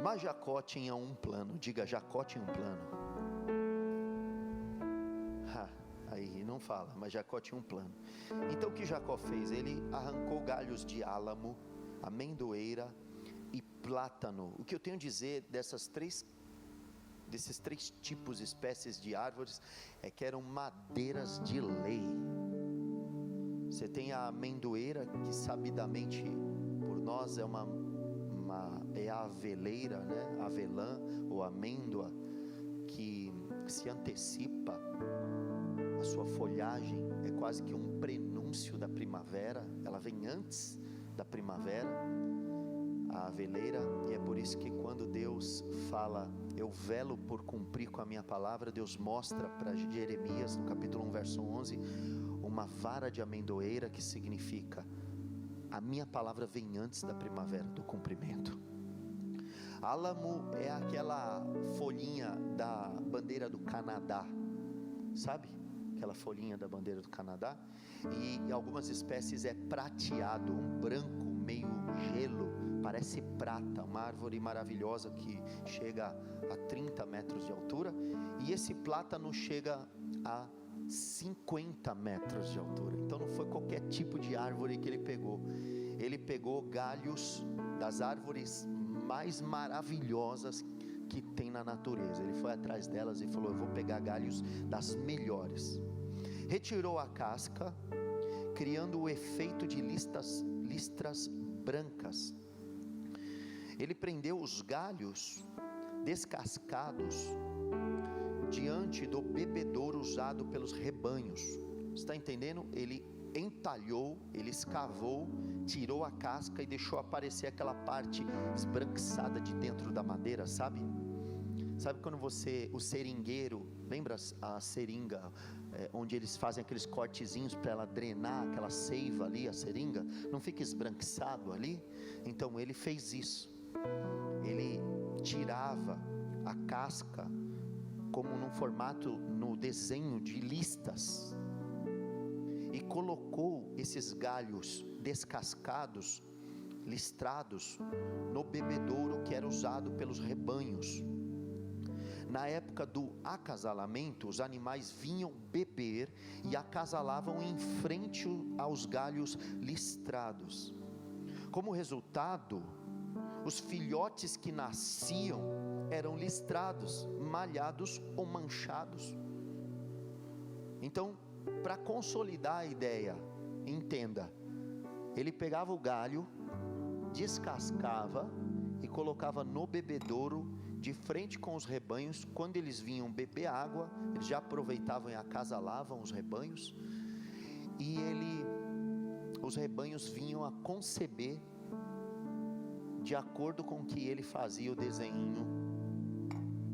Mas Jacó tinha um plano. Diga, Jacó tinha um plano. Aí não fala, mas Jacó tinha um plano. Então o que Jacó fez? Ele arrancou galhos de álamo, amendoeira e plátano. O que eu tenho a dizer desses três tipos, espécies de árvores, é que eram madeiras de lei. Você tem a amendoeira, que sabidamente por nós é é a aveleira, né? Avelã ou amêndoa, que se antecipa. A sua folhagem é quase que um prenúncio da primavera, ela vem antes da primavera, a aveleira. E é por isso que quando Deus fala, eu velo por cumprir com a minha palavra, Deus mostra para Jeremias, no capítulo 1, verso 11, uma vara de amendoeira, que significa, a minha palavra vem antes da primavera, do cumprimento. Álamo é aquela folhinha da bandeira do Canadá, sabe? Aquela folhinha da bandeira do Canadá. E em algumas espécies é prateado, um branco meio gelo, parece prata, uma árvore maravilhosa que chega a 30 metros de altura. E esse plátano chega a 50 metros de altura. Então não foi qualquer tipo de árvore que ele pegou. Ele pegou galhos das árvores mais maravilhosas que tem na natureza. Ele foi atrás delas e falou, eu vou pegar galhos das melhores. Retirou a casca, criando o efeito de listras brancas. Ele prendeu os galhos descascados diante do bebedouro usado pelos rebanhos. Está entendendo? Ele entalhou, ele escavou, tirou a casca e deixou aparecer aquela parte esbranquiçada de dentro da madeira, sabe? Sabe quando o seringueiro, lembra a seringa, onde eles fazem aqueles cortezinhos para ela drenar aquela seiva ali, a seringa, não fica esbranquiçado ali? Então ele fez isso, ele tirava a casca, como num formato, no desenho de listas, e colocou esses galhos descascados, listrados, no bebedouro que era usado pelos rebanhos. Na época do acasalamento, os animais vinham beber e acasalavam em frente aos galhos listrados. Como resultado, os filhotes que nasciam eram listrados, malhados ou manchados. Então, para consolidar a ideia, entenda, ele pegava o galho, descascava e colocava no bebedouro de frente com os rebanhos. Quando eles vinham beber água, eles já aproveitavam e acasalavam os rebanhos, e os rebanhos vinham a conceber de acordo com que ele fazia o desenho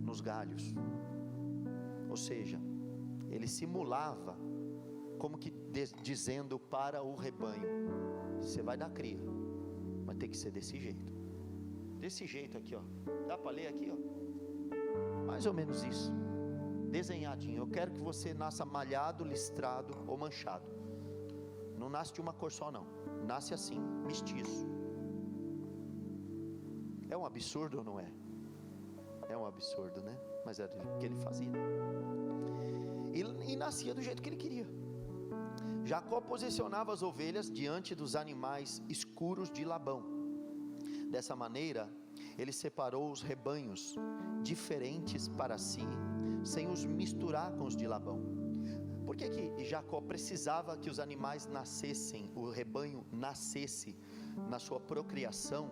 nos galhos. Ou seja, ele simulava como que dizendo para o rebanho, você vai dar cria, mas tem que ser desse jeito aqui, ó. Dá para ler aqui, ó, mais ou menos isso, desenhadinho. Eu quero que você nasça malhado, listrado ou manchado. Não nasce de uma cor só não, nasce assim, mestiço. É um absurdo ou não é? É um absurdo, né? Mas era o que ele fazia, e nascia do jeito que ele queria. Jacó posicionava as ovelhas diante dos animais escuros de Labão. Dessa maneira, ele separou os rebanhos diferentes para si, sem os misturar com os de Labão. Por que Jacó precisava que os animais nascessem, o rebanho nascesse na sua procriação,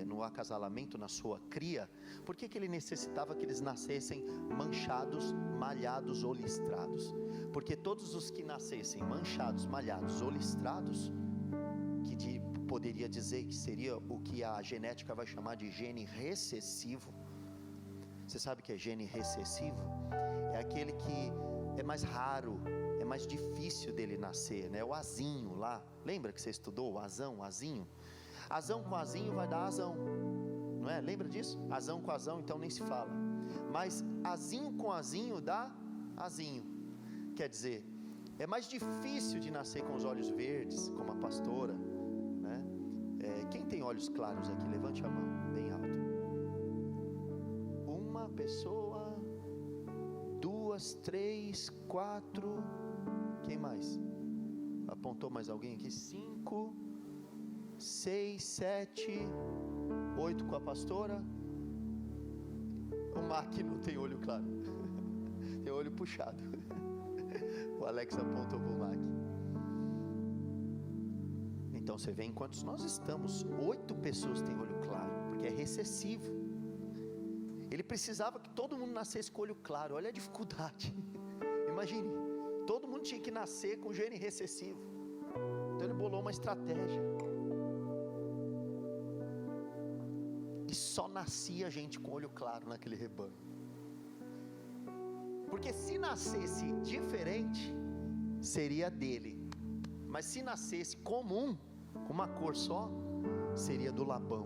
no acasalamento, na sua cria? Por que ele necessitava que eles nascessem manchados, malhados ou listrados? Porque todos os que nascessem manchados, malhados ou listrados, que poderia dizer que seria o que a genética vai chamar de gene recessivo. Você sabe o que é gene recessivo? É aquele que é mais raro, é mais difícil dele nascer, né? O azinho lá, lembra que você estudou o azinho? Azão com azinho vai dar azão, não é? Lembra disso? Azão com azão, então nem se fala. Mas azinho com azinho dá azinho. Quer dizer, é mais difícil de nascer com os olhos verdes, como a pastora, né? Quem tem olhos claros aqui? Levante a mão, bem alto. pessoa, 2, 3, 4, quem mais? Apontou mais alguém aqui? 5, 6, 7, 8 com a pastora. O Mac não tem olho claro, tem olho puxado. O Alex apontou para o Mac. Então você vê, enquanto nós estamos, 8 pessoas têm olho claro, porque é recessivo. Ele precisava que todo mundo nascesse com olho claro. Olha a dificuldade. Imagine, todo mundo tinha que nascer com gene recessivo. Então ele bolou uma estratégia. E só nascia gente com olho claro naquele rebanho. Porque se nascesse diferente, seria dele. Mas se nascesse comum, com uma cor só, seria do Labão.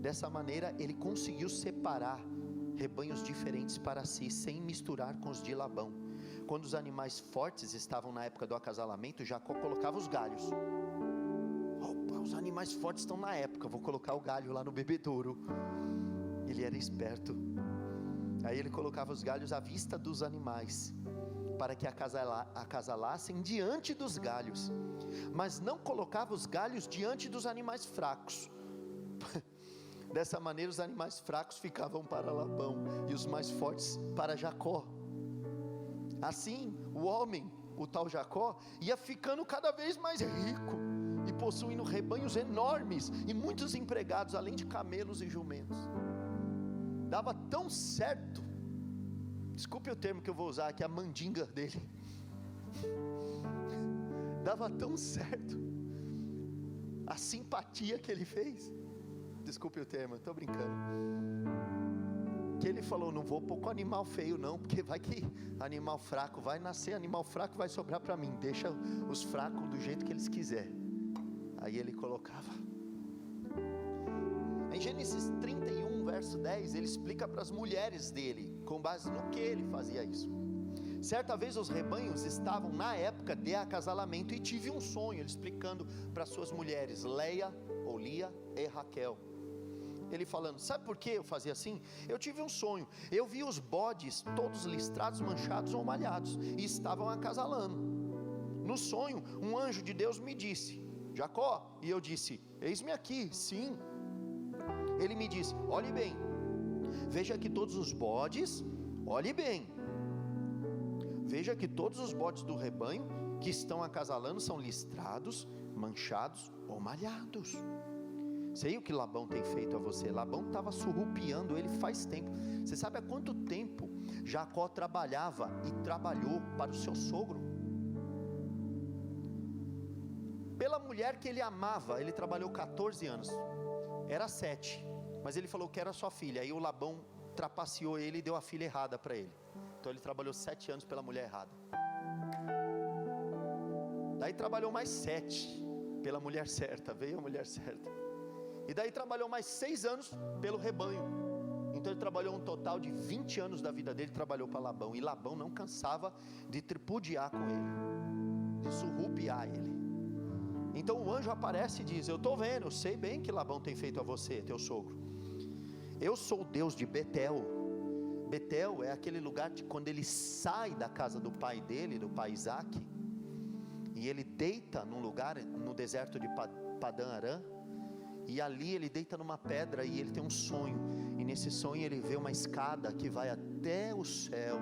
Dessa maneira ele conseguiu separar rebanhos diferentes para si, sem misturar com os de Labão. Quando os animais fortes estavam na época do acasalamento, Jacó colocava os galhos. Opa, os animais fortes estão na época, vou colocar o galho lá no bebedouro. Ele era esperto. Aí ele colocava os galhos à vista dos animais, para que acasalassem diante dos galhos, mas não colocava os galhos diante dos animais fracos. Dessa maneira os animais fracos ficavam para Labão e os mais fortes para Jacó. Assim o homem, o tal Jacó, ia ficando cada vez mais rico e possuindo rebanhos enormes e muitos empregados, além de camelos e jumentos. Dava tão certo, desculpe o termo que eu vou usar aqui, a mandinga dele, dava tão certo a simpatia que ele fez, desculpe o termo, estou brincando, que ele falou: não vou pôr com animal feio não, porque vai que animal fraco vai nascer, animal fraco vai sobrar para mim, deixa os fracos do jeito que eles quiserem. Aí ele colocava. Em Gênesis 31, verso 10, ele explica para as mulheres dele, com base no que ele fazia isso. Certa vez os rebanhos estavam na época de acasalamento e tive um sonho, ele explicando para suas mulheres, Leia ou Lia e Raquel. Ele falando: sabe por que eu fazia assim? Eu tive um sonho, eu vi os bodes todos listrados, manchados ou malhados, e estavam acasalando. No sonho, um anjo de Deus me disse: Jacó, e eu disse: eis-me aqui. Sim. Ele me disse: olhe bem, veja que todos os bodes, olhe bem, veja que todos os bodes do rebanho que estão acasalando são listrados, manchados ou malhados. Sei o que Labão tem feito a você. Labão estava surrupiando ele faz tempo. Você sabe há quanto tempo Jacó trabalhava e trabalhou para o seu sogro? Pela mulher que ele amava, ele trabalhou 14 anos. Era 7, mas ele falou que era sua filha. Aí o Labão trapaceou ele e deu a filha errada para ele. Então ele trabalhou 7 anos pela mulher errada. Daí trabalhou mais 7 pela mulher certa. Veio a mulher certa. E daí trabalhou mais 6 anos pelo rebanho. Então ele trabalhou um total de 20 anos da vida dele, trabalhou para Labão. E Labão não cansava de tripudiar com ele, de surrupiar ele. Então o anjo aparece e diz: eu estou vendo, eu sei bem que Labão tem feito a você, teu sogro. Eu sou o Deus de Betel. Betel é aquele lugar de quando ele sai da casa do pai dele, do pai Isaac, e ele deita num lugar no deserto de Padã Arã. E ali ele deita numa pedra e ele tem um sonho. E nesse sonho ele vê uma escada que vai até o céu.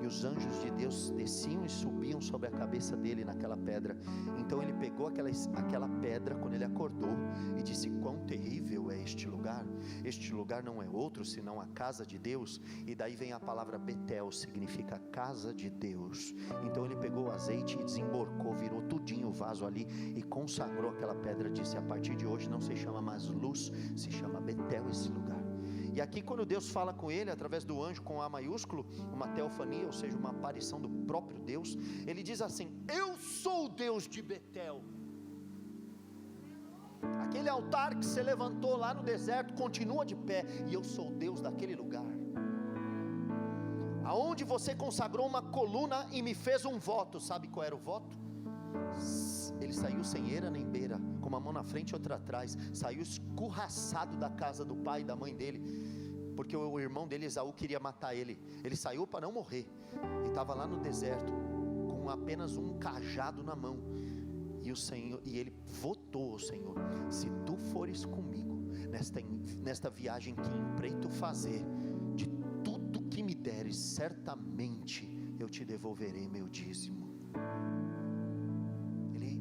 E os anjos de Deus desciam e subiam sobre a cabeça dele naquela pedra. Então ele pegou aquela pedra quando ele acordou e disse: quão terrível é este lugar. Este lugar não é outro senão a casa de Deus. E daí vem a palavra Betel, significa casa de Deus. Então ele pegou o azeite e desemborcou, virou tudinho o vaso ali e consagrou aquela pedra. Disse: a partir de hoje não se chama mais Luz, se chama Betel esse lugar. E aqui quando Deus fala com ele, através do anjo com A maiúsculo, uma teofania, ou seja, uma aparição do próprio Deus, ele diz assim: eu sou o Deus de Betel. Aquele altar que você levantou lá no deserto continua de pé, e eu sou o Deus daquele lugar. Aonde você consagrou uma coluna e me fez um voto, sabe qual era o voto? Ele saiu sem eira nem beira, como uma mão na frente e outra atrás, saiu escorraçado da casa do pai e da mãe dele, porque o irmão dele, Esaú, queria matar ele. Ele saiu para não morrer, e estava lá no deserto, com apenas um cajado na mão, e ele votou ao Senhor: se tu fores comigo, nesta viagem que empreito fazer, de tudo que me deres, certamente eu te devolverei meu dízimo. Ele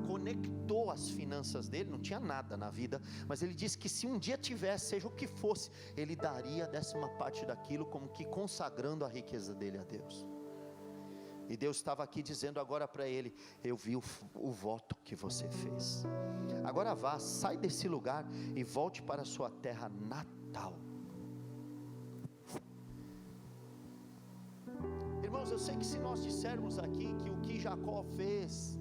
conectou as finanças dele, não tinha nada na vida, mas ele disse que se um dia tivesse, seja o que fosse, ele daria a 10ª parte daquilo, como que consagrando a riqueza dele a Deus. E Deus estava aqui dizendo agora para ele: eu vi o voto que você fez, agora vá, sai desse lugar e volte para a sua terra natal. Irmãos, eu sei que se nós dissermos aqui que o que Jacó fez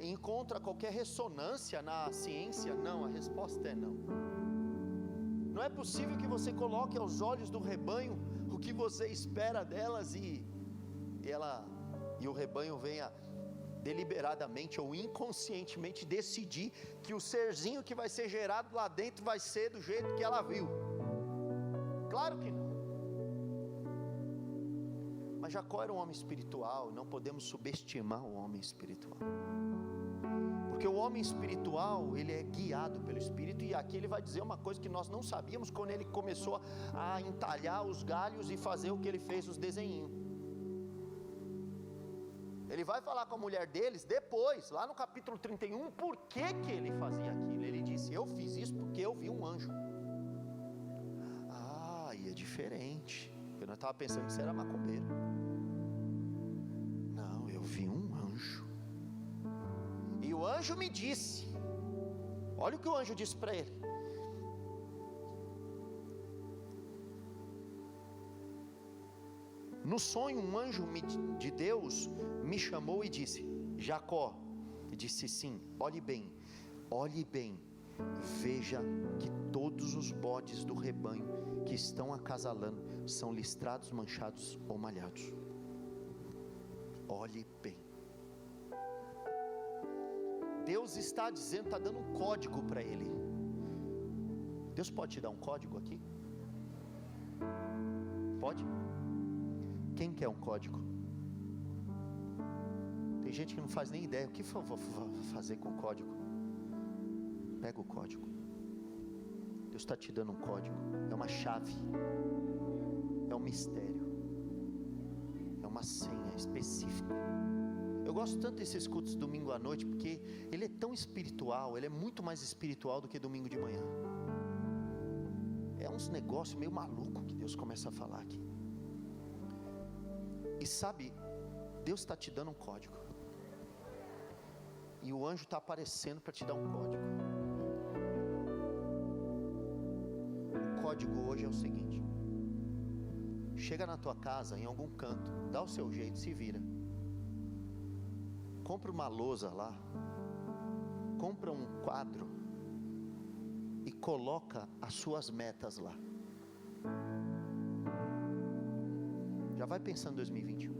encontra qualquer ressonância na ciência, não, a resposta é não. Não é possível que você coloque aos olhos do rebanho o que você espera delas e o rebanho venha deliberadamente ou inconscientemente decidir que o serzinho que vai ser gerado lá dentro vai ser do jeito que ela viu. Claro que não. Mas Jacó era um homem espiritual, não podemos subestimar o homem espiritual, porque o homem espiritual, ele é guiado pelo Espírito. E aqui ele vai dizer uma coisa que nós não sabíamos quando ele começou a entalhar os galhos e fazer o que ele fez, os desenhinhos. Ele vai falar com a mulher deles depois, lá no capítulo 31, por que ele fazia aquilo. Ele disse: eu fiz isso porque eu vi um anjo. E é diferente. Eu não estava pensando que você era macumbeiro. Não, eu vi um anjo, e o anjo me disse, olha o que o anjo disse para ele: no sonho um anjo de Deus me chamou e disse: Jacó. E disse: sim. Olhe bem, veja que todos os bodes do rebanho que estão acasalando são listrados, manchados ou malhados. Olhe bem. Deus está dizendo, está dando um código para ele. Deus pode te dar um código aqui? Pode? Quem quer um código? Tem gente que não faz nem ideia. O que eu vou fazer com o código? Pega o código. Deus está te dando um código. É uma chave, é um mistério, é uma senha específica. Eu gosto tanto desses cultos domingo à noite, porque ele é tão espiritual, ele é muito mais espiritual do que domingo de manhã. É uns negócios meio maluco que Deus começa a falar aqui. E sabe, Deus está te dando um código, e o anjo está aparecendo para te dar um código. O código hoje é o seguinte: chega na tua casa, em algum canto, dá o seu jeito, se vira, compra uma lousa lá, compra um quadro e coloca as suas metas lá. Já vai pensando em 2021.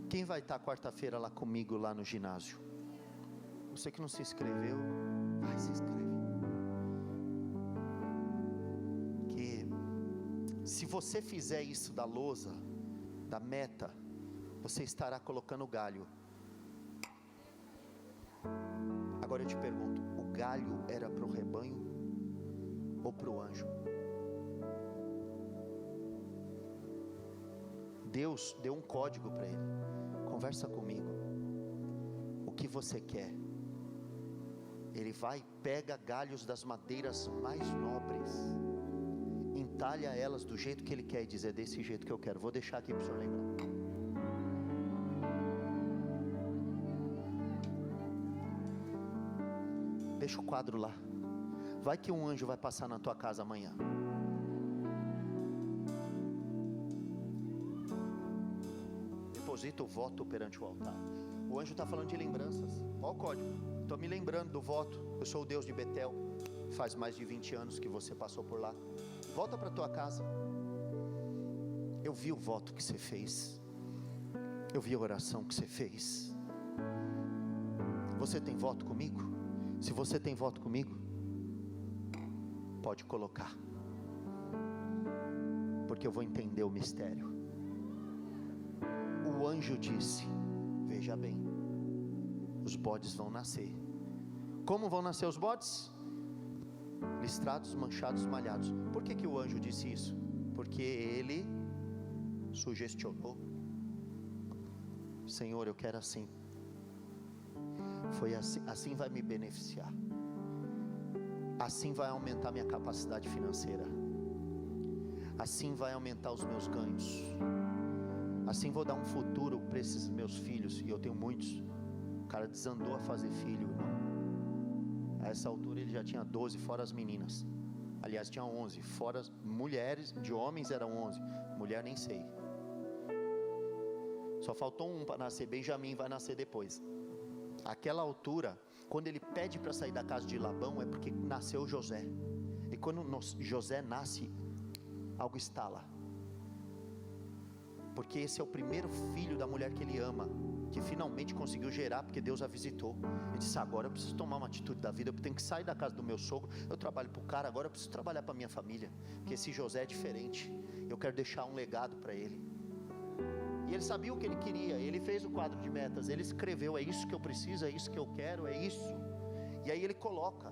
Quem vai estar quarta-feira lá comigo, lá no ginásio? Você que não se inscreveu, vai se inscrever. Que se você fizer isso da lousa, da meta, você estará colocando galho. Agora eu te pergunto: o galho era para o rebanho ou para o anjo? Deus deu um código para ele: conversa comigo, o que você quer? Ele vai, pega galhos das madeiras mais nobres, entalha elas do jeito que ele quer e diz: é desse jeito que eu quero. Vou deixar aqui para o senhor lembrar. Deixa o quadro lá. Vai que um anjo vai passar na tua casa amanhã. Deposita o voto perante o altar. O anjo está falando de lembranças. Olha o código: estou me lembrando do voto. Eu sou o Deus de Betel. Faz mais de 20 anos que você passou por lá. Volta para tua casa. Eu vi o voto que você fez. Eu vi a oração que você fez. Você tem voto comigo? Se você tem voto comigo, pode colocar, porque eu vou entender o mistério. O anjo disse: veja bem, os bodes vão nascer. Como vão nascer os bodes? Listrados, manchados, malhados. Por que o anjo disse isso? Porque ele sugestionou. Senhor, eu quero assim. Foi assim, assim vai me beneficiar. Assim vai aumentar minha capacidade financeira. Assim vai aumentar os meus ganhos. Assim vou dar um futuro para esses meus filhos. E eu tenho muitos. O cara desandou a fazer filho, irmão. A essa altura ele já tinha 12, fora as meninas. Aliás, tinha 11, fora as mulheres. De homens eram 11, mulher nem sei. Só faltou um para nascer. Benjamim vai nascer depois. Aquela altura, quando ele pede para sair da casa de Labão, é porque nasceu José. E quando José nasce, algo estala. Porque esse é o primeiro filho da mulher que ele ama, que finalmente conseguiu gerar, porque Deus a visitou. Ele disse: agora eu preciso tomar uma atitude da vida, eu tenho que sair da casa do meu sogro. Eu trabalho para o cara, agora eu preciso trabalhar para minha família, porque esse José é diferente. Eu quero deixar um legado para ele. E ele sabia o que ele queria. Ele fez o quadro de metas, ele escreveu: é isso que eu preciso, é isso que eu quero, é isso. E aí ele coloca.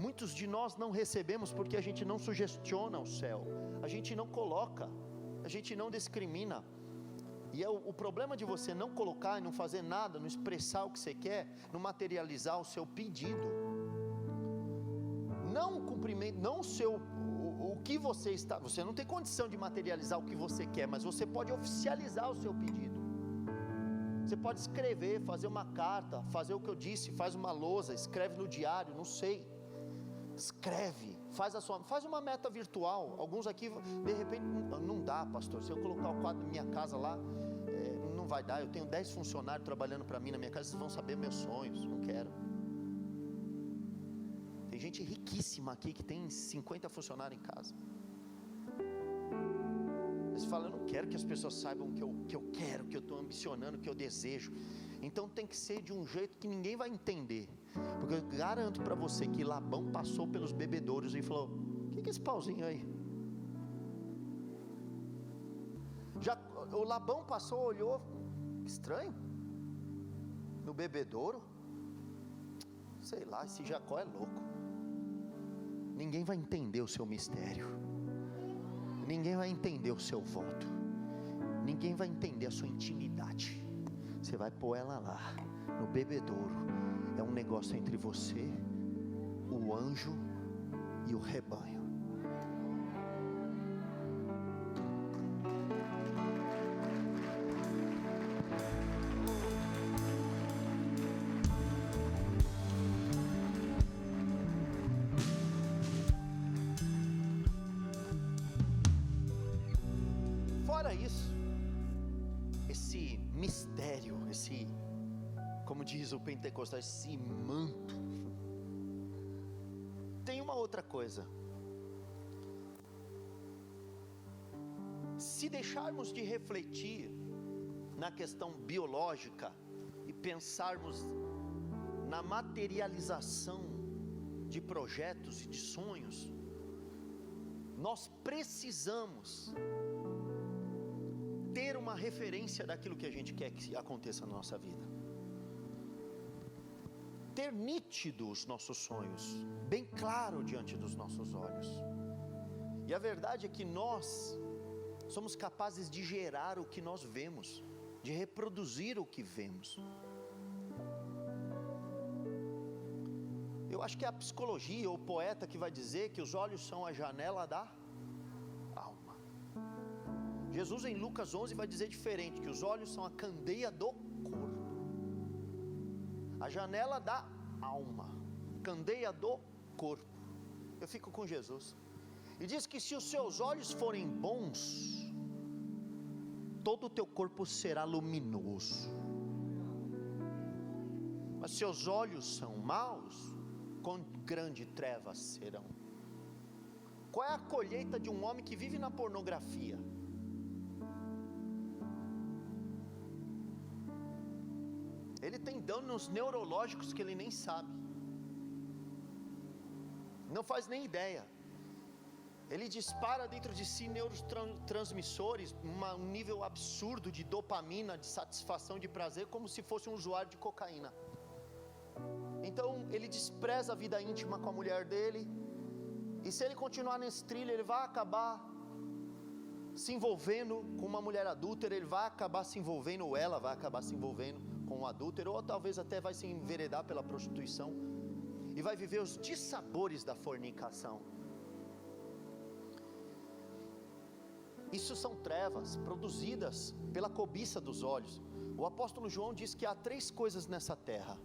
Muitos de nós não recebemos porque a gente não sugestiona o céu, a gente não coloca, a gente não discrimina. E é o problema de você não colocar e não fazer nada, não expressar o que você quer, não materializar o seu pedido, não cumprimento, não o seu, o que você está, você não tem condição de materializar o que você quer, mas você pode oficializar o seu pedido. Você pode escrever, fazer uma carta, fazer o que eu disse, faz uma lousa, escreve no diário, não sei, escreve, faz uma meta virtual. Alguns aqui, de repente, não dá, pastor, se eu colocar o quadro da minha casa lá, não vai dar. Eu tenho 10 funcionários trabalhando para mim na minha casa, vocês vão saber meus sonhos. Não quero. Tem gente riquíssima aqui que tem 50 funcionários em casa. Você fala: eu não quero que as pessoas saibam o que eu quero, que eu estou ambicionando, o que eu desejo. Então tem que ser de um jeito que ninguém vai entender. Porque eu garanto para você que Labão passou pelos bebedouros e falou: o que é esse pauzinho aí? O Labão passou, olhou: estranho, no bebedouro, sei lá, esse Jacó é louco. Ninguém vai entender o seu mistério, ninguém vai entender o seu voto, ninguém vai entender a sua intimidade. Você vai pôr ela lá, no bebedouro. É um negócio entre você, o anjo e o rebanho. Fora isso, esse mistério, como diz o pentecostal, esse manto, tem uma outra coisa. Se deixarmos de refletir na questão biológica e pensarmos na materialização de projetos e de sonhos, nós precisamos ter uma referência daquilo que a gente quer que aconteça na nossa vida, ter nítido os nossos sonhos, bem claro diante dos nossos olhos. E a verdade é que nós somos capazes de gerar o que nós vemos, de reproduzir o que vemos. Eu acho que é a psicologia ou o poeta que vai dizer que os olhos são a janela da alma. Jesus em Lucas 11 vai dizer diferente, que os olhos são a candeia do corpo, a janela da alma, candeia do corpo. Eu fico com Jesus, e diz que se os seus olhos forem bons, todo o teu corpo será luminoso, mas se seus olhos são maus, quão grande trevas serão. Qual é a colheita de um homem que vive na pornografia? Ele ele tem danos neurológicos que ele nem sabe, não faz nem ideia. Ele dispara dentro de si neurotransmissores, um nível absurdo de dopamina, de satisfação, de prazer, como se fosse um usuário de cocaína. Então ele despreza a vida íntima com a mulher dele, e se ele continuar nesse trilho, ele vai acabar se envolvendo com uma mulher adúltera, ele vai acabar se envolvendo, ou ela vai acabar se envolvendo com um adúltero, ou talvez até vai se enveredar pela prostituição, e vai viver os dissabores da fornicação. Isso são trevas produzidas pela cobiça dos olhos. O apóstolo João diz que há 3 coisas nessa terra.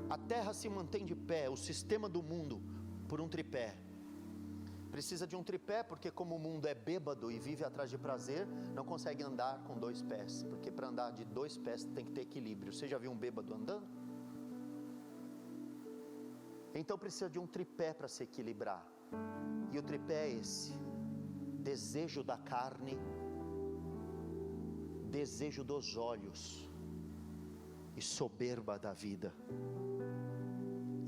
A terra se mantém de pé, o sistema do mundo, por um tripé. Precisa de um tripé, porque como o mundo é bêbado e vive atrás de prazer, não consegue andar com 2 pés, porque para andar de 2 pés tem que ter equilíbrio. Você já viu um bêbado andando? Então precisa de um tripé para se equilibrar, e o tripé é esse: desejo da carne, desejo dos olhos e soberba da vida.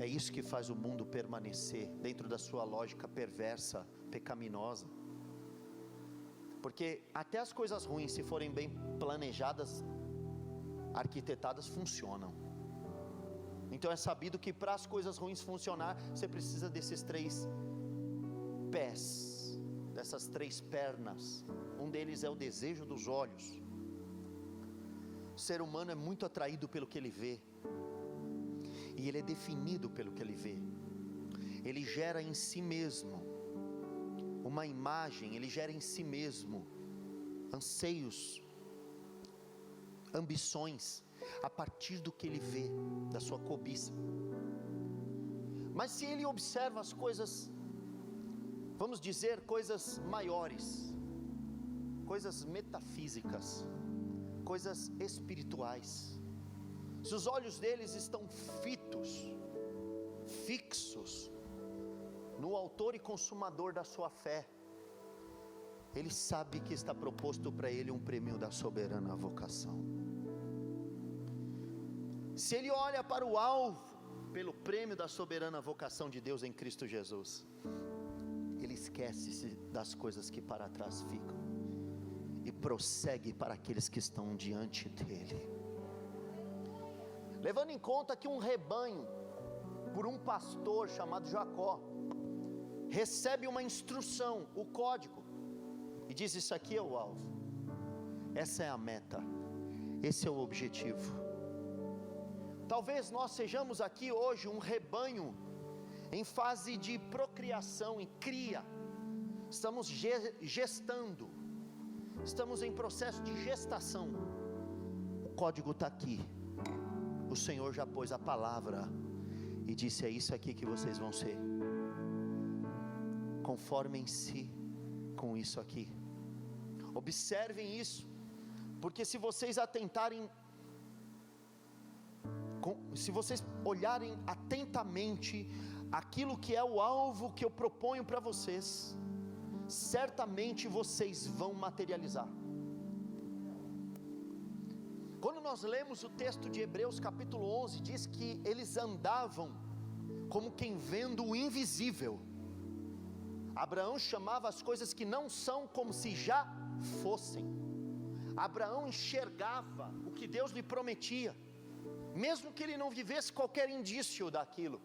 É isso que faz o mundo permanecer dentro da sua lógica perversa, pecaminosa. Porque até as coisas ruins, se forem bem planejadas, arquitetadas, funcionam. Então é sabido que para as coisas ruins funcionar, você precisa desses 3 pés, dessas 3 pernas. Um deles é o desejo dos olhos. O ser humano é muito atraído pelo que ele vê, e ele é definido pelo que ele vê. Ele gera em si mesmo uma imagem, ele gera em si mesmo anseios, ambições, a partir do que ele vê, da sua cobiça. Mas se ele observa as coisas, vamos dizer, coisas maiores, coisas metafísicas, coisas espirituais, se os olhos deles estão fixos no autor e consumador da sua fé, ele sabe que está proposto para ele um prêmio da soberana vocação. Se ele olha para o alvo, pelo prêmio da soberana vocação de Deus em Cristo Jesus, ele esquece-se das coisas que para trás ficam, e prossegue para aqueles que estão diante dele. Levando em conta que um rebanho, por um pastor chamado Jacó, recebe uma instrução, o código, e diz: isso aqui é o alvo, essa é a meta, esse é o objetivo. Talvez nós sejamos aqui hoje um rebanho em fase de procriação, em cria, estamos gestando, estamos em processo de gestação. O código está aqui, o Senhor já pôs a palavra e disse: é isso aqui que vocês vão ser. Conformem-se com isso aqui, observem isso, porque se vocês atentarem, se vocês olharem atentamente aquilo que é o alvo que eu proponho para vocês, certamente vocês vão materializar. Quando nós lemos o texto de Hebreus capítulo 11, diz que eles andavam como quem vendo o invisível. Abraão chamava as coisas que não são como se já fossem. Abraão enxergava o que Deus lhe prometia, mesmo que ele não vivesse qualquer indício daquilo.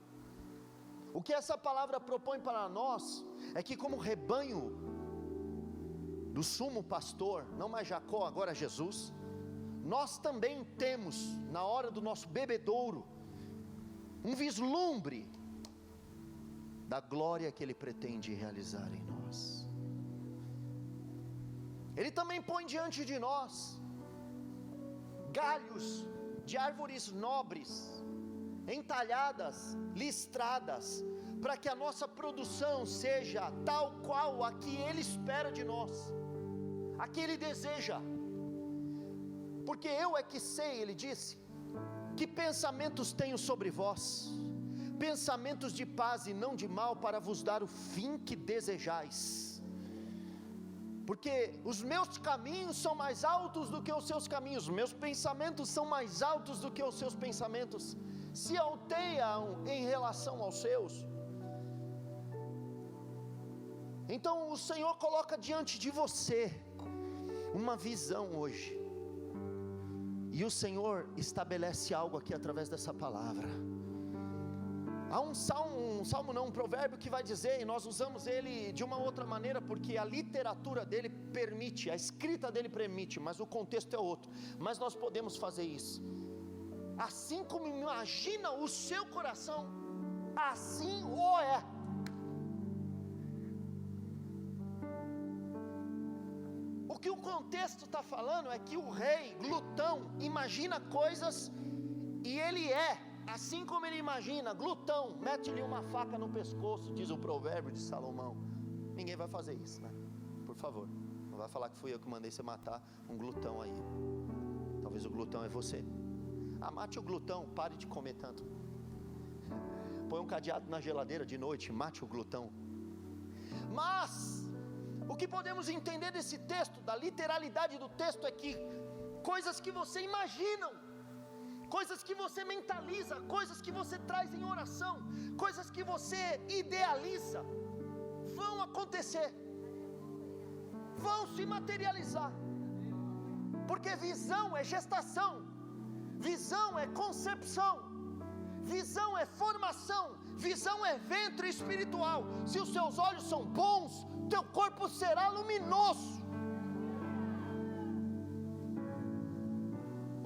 O que essa palavra propõe para nós é que, como rebanho do sumo pastor, não mais Jacó, agora Jesus, nós também temos, na hora do nosso bebedouro, um vislumbre da glória que Ele pretende realizar em nós. Ele também põe diante de nós galhos de árvores nobres, entalhadas, listradas, para que a nossa produção seja tal qual a que Ele espera de nós, a que Ele deseja. Porque eu é que sei, Ele disse, que pensamentos tenho sobre vós, pensamentos de paz e não de mal, para vos dar o fim que desejais. porque os meus caminhos são mais altos do que os seus caminhos, os meus pensamentos são mais altos do que os seus pensamentos, se alteiam em relação aos seus. Então o Senhor coloca diante de você uma visão hoje, e o Senhor estabelece algo aqui através dessa palavra. Há um provérbio que vai dizer, e nós usamos ele de uma outra maneira, porque a literatura dele permite, a escrita dele permite, mas o contexto é outro, mas nós podemos fazer isso. Assim como imagina o seu coração, assim o é. O que o contexto está falando é que o rei glutão imagina coisas, e ele é assim como ele imagina. Glutão, mete-lhe uma faca no pescoço, diz o provérbio de Salomão. Ninguém vai fazer isso, né? Por favor, não vai falar que fui eu que mandei você matar um glutão aí. Talvez o glutão é você. Mate o glutão, pare de comer tanto. Põe um cadeado na geladeira de noite, mate o glutão. Mas o que podemos entender desse texto, da literalidade do texto, é que coisas que você imagina, coisas que você mentaliza, coisas que você traz em oração, coisas que você idealiza, vão acontecer, vão se materializar, porque visão é gestação, visão é concepção, visão é formação, visão é ventre espiritual. Se os seus olhos são bons, teu corpo será luminoso.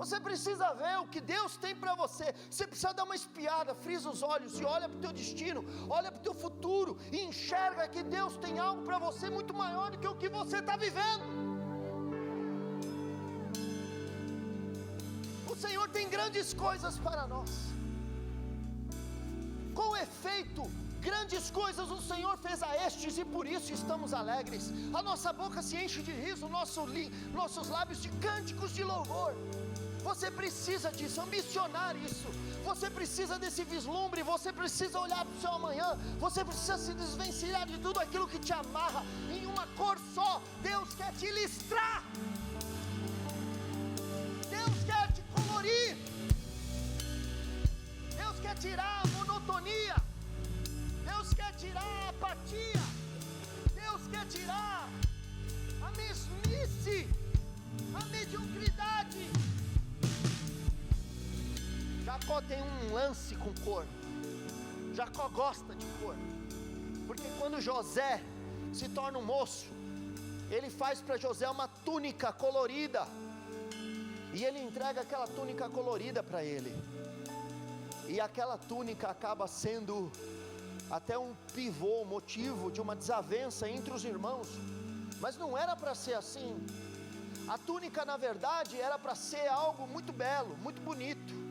Você precisa ver o que Deus tem para você. Você precisa dar uma espiada, frisa os olhos e olha para o teu destino, olha para o teu futuro e enxerga que Deus tem algo para você muito maior do que o que você está vivendo. O Senhor tem grandes coisas para nós. Com efeito, grandes coisas o Senhor fez a estes, e por isso estamos alegres. A nossa boca se enche de riso, nossos lábios de cânticos de louvor. Você precisa disso, ambicionar isso. Você precisa desse vislumbre, você precisa olhar para o seu amanhã, você precisa se desvencilhar de tudo aquilo que te amarra em uma cor só. Deus quer te listrar, Deus quer te colorir, Deus quer tirar a monotonia, Deus quer tirar a apatia, Deus quer tirar a mesmice, a mediocridade. Jacó tem um lance com cor. Jacó gosta de cor, porque quando José se torna um moço, ele faz para José uma túnica colorida, e ele entrega aquela túnica colorida para ele, e aquela túnica acaba sendo até um pivô, motivo de uma desavença entre os irmãos. Mas não era para ser assim. A túnica, na verdade, era para ser algo muito belo, muito bonito.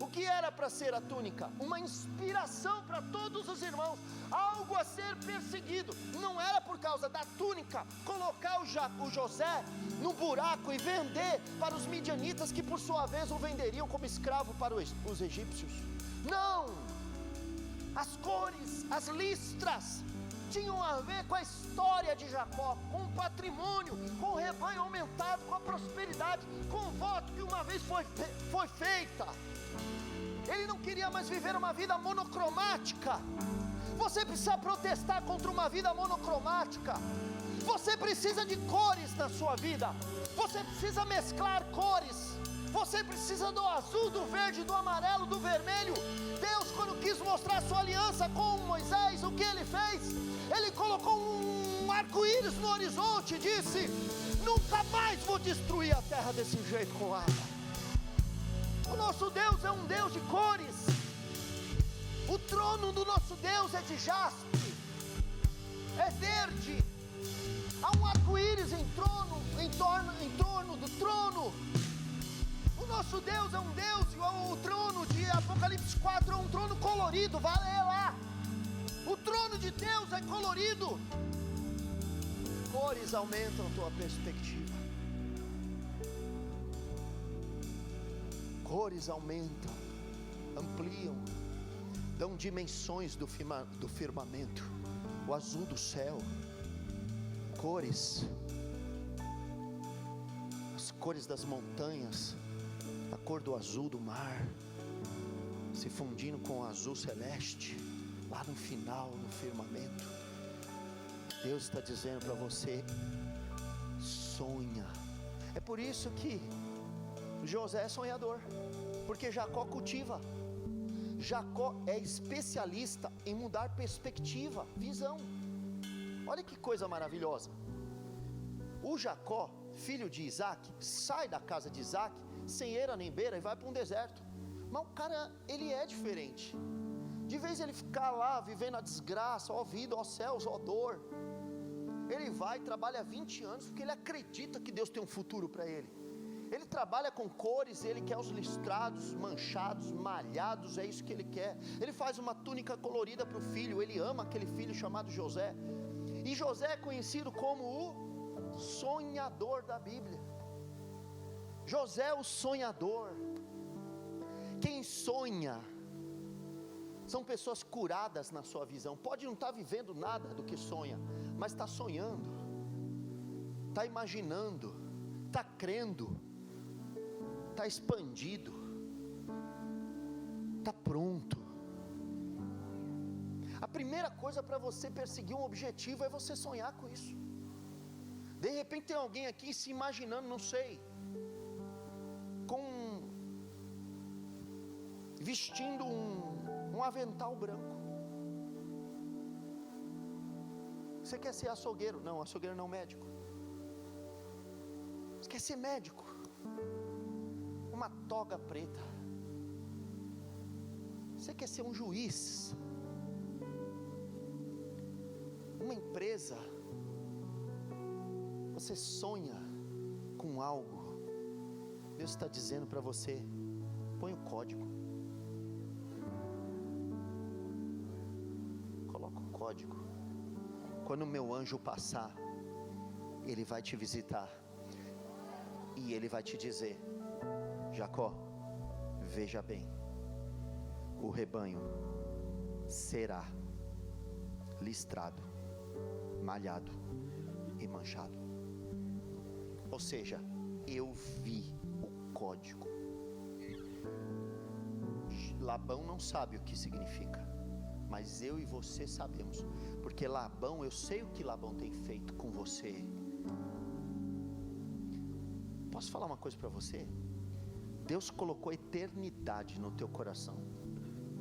O que era para ser a túnica? Uma inspiração para todos os irmãos, algo a ser perseguido. Não era por causa da túnica colocar o José no buraco e vender para os midianitas, que por sua vez o venderiam como escravo para os egípcios. Não! As cores, as listras tinham a ver com a história de Jacó, com o patrimônio, com o rebanho aumentado, com a prosperidade, com o voto que uma vez foi feita. Ele não queria mais viver uma vida monocromática. Você precisa protestar contra uma vida monocromática. Você precisa de cores na sua vida. Você precisa mesclar cores. Você precisa do azul, do verde, do amarelo, do vermelho. Deus, quando quis mostrar sua aliança com Moisés, o que ele fez? Ele colocou um arco-íris no horizonte e disse: nunca mais vou destruir a terra desse jeito com água. O nosso Deus é um Deus de cores. O trono do nosso Deus é de jaspe, é verde. Há um arco-íris em torno do trono. O nosso Deus é um Deus, o trono de Apocalipse 4 é um trono colorido, vai ler lá. O trono de Deus é colorido. Cores aumentam a tua perspectiva. Cores aumentam, ampliam, dão dimensões do firmamento, o azul do céu, cores, as cores das montanhas, a cor do azul do mar, se fundindo com o azul celeste, lá no final, no firmamento. Deus está dizendo para você: sonha. É por isso que José é sonhador, porque Jacó cultiva. Jacó é especialista em mudar perspectiva, visão. Olha que coisa maravilhosa. O Jacó, filho de Isaac, sai da casa de Isaac, sem eira nem beira, e vai para um deserto. Mas o cara, ele é diferente. De vez ele ficar lá, vivendo a desgraça, ó vida, ó céus, ó dor, ele vai, trabalha 20 anos, porque ele acredita que Deus tem um futuro para ele. Ele trabalha com cores, ele quer os listrados, manchados, malhados, é isso que ele quer. Ele faz uma túnica colorida para o filho, ele ama aquele filho chamado José. E José é conhecido como o sonhador da Bíblia. José é o sonhador. Quem sonha são pessoas curadas na sua visão. Pode não estar vivendo nada do que sonha, mas está sonhando, está imaginando, está crendo, está expandido, está pronto. A primeira coisa para você perseguir um objetivo é você sonhar com isso. De repente tem alguém aqui se imaginando, não sei, vestindo um avental branco. Você quer ser açougueiro? Não, açougueiro não, médico. Você quer ser médico? Uma toga preta. Você quer ser um juiz? Uma empresa? Você sonha com algo? Deus está dizendo para você: põe o código. Coloca o código. Quando o meu anjo passar, ele vai te visitar e ele vai te dizer: Jacó, veja bem, o rebanho será listrado, malhado e manchado. Ou seja, eu vi o código. Labão não sabe o que significa, mas eu e você sabemos, porque Labão, eu sei o que Labão tem feito com você. Posso falar uma coisa para você? Deus colocou eternidade no teu coração.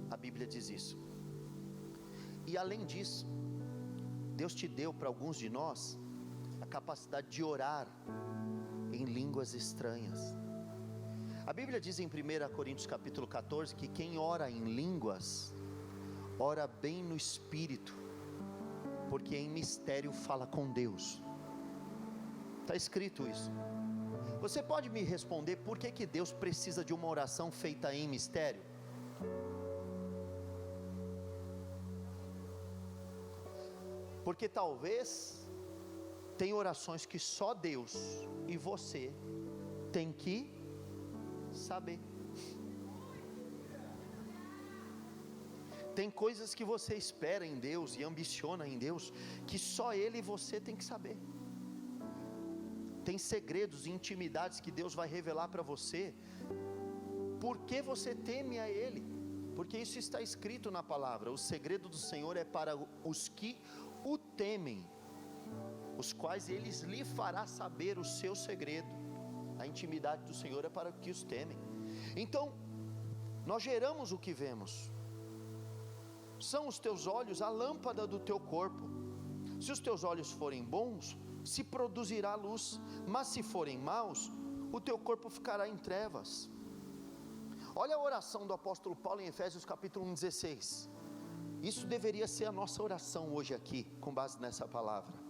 A Bíblia diz isso. E além disso, Deus te deu, para alguns de nós, a capacidade de orar em línguas estranhas. A Bíblia diz em 1 Coríntios capítulo 14 que quem ora em línguas, ora bem no Espírito, porque em mistério fala com Deus. Está escrito isso. Você pode me responder por que Deus precisa de uma oração feita em mistério? Porque talvez tem orações que só Deus e você tem que saber. Tem coisas que você espera em Deus e ambiciona em Deus, que só Ele e você tem que saber. Tem segredos e intimidades que Deus vai revelar para você, porque você teme a Ele, porque isso está escrito na palavra: o segredo do Senhor é para os que o temem, os quais Ele lhe fará saber o seu segredo. A intimidade do Senhor é para os que os temem. Então, nós geramos o que vemos. São os teus olhos a lâmpada do teu corpo. Se os teus olhos forem bons, se produzirá luz, mas se forem maus, o teu corpo ficará em trevas. Olha a oração do apóstolo Paulo em Efésios capítulo 1:16. Isso deveria ser a nossa oração hoje aqui, com base nessa palavra.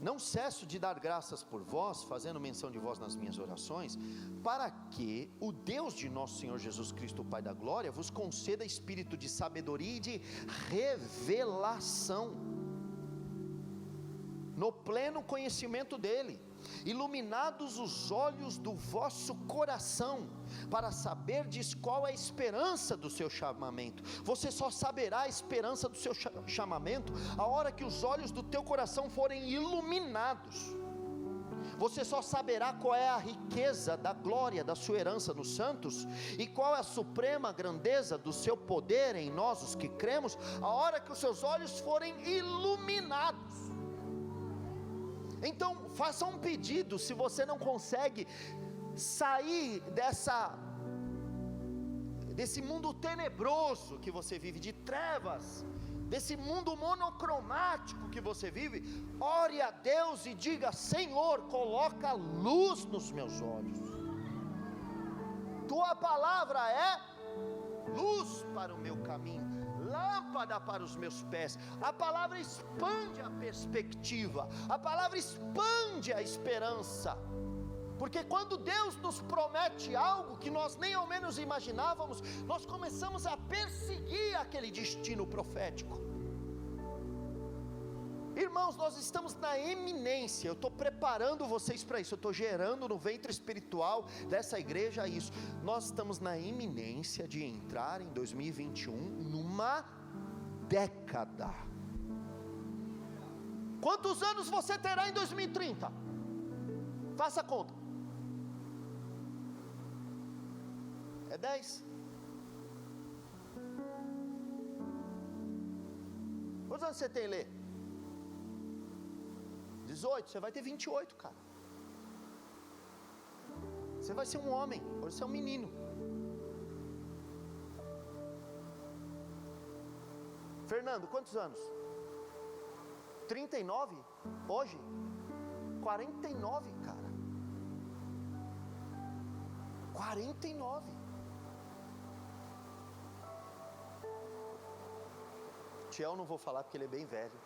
Não cesso de dar graças por vós, fazendo menção de vós nas minhas orações, para que o Deus de nosso Senhor Jesus Cristo, o Pai da glória, vos conceda espírito de sabedoria e de revelação, no pleno conhecimento dele. iluminados os olhos do vosso coração, para saberdes qual é a esperança do seu chamamento. Você só saberá a esperança do seu chamamento a hora que os olhos do teu coração forem iluminados. Você só saberá qual é a riqueza da glória da sua herança nos santos, e qual é a suprema grandeza do seu poder em nós os que cremos, a hora que os seus olhos forem iluminados. Então faça um pedido. Se você não consegue sair desse mundo tenebroso que você vive, de trevas, desse mundo monocromático que você vive, ore a Deus e diga: Senhor, coloca luz nos meus olhos. Tua palavra é luz para o meu caminho, lâmpada para os meus pés. A palavra expande a perspectiva, a palavra expande a esperança, porque quando Deus nos promete algo que nós nem ao menos imaginávamos, nós começamos a perseguir aquele destino profético. Irmãos, nós estamos na eminência. Eu estou preparando vocês para isso. Eu estou gerando no ventre espiritual dessa igreja isso. Nós estamos na iminência de entrar em 2021 numa década. Quantos anos você terá em 2030? Faça a conta. É 10? Quantos anos você tem, Lê? 18, você vai ter 28, cara. Você vai ser um homem, ou você é um menino. Fernando, quantos anos? 39? Hoje? 49, cara. 49. Tiel não vou falar porque ele é bem velho.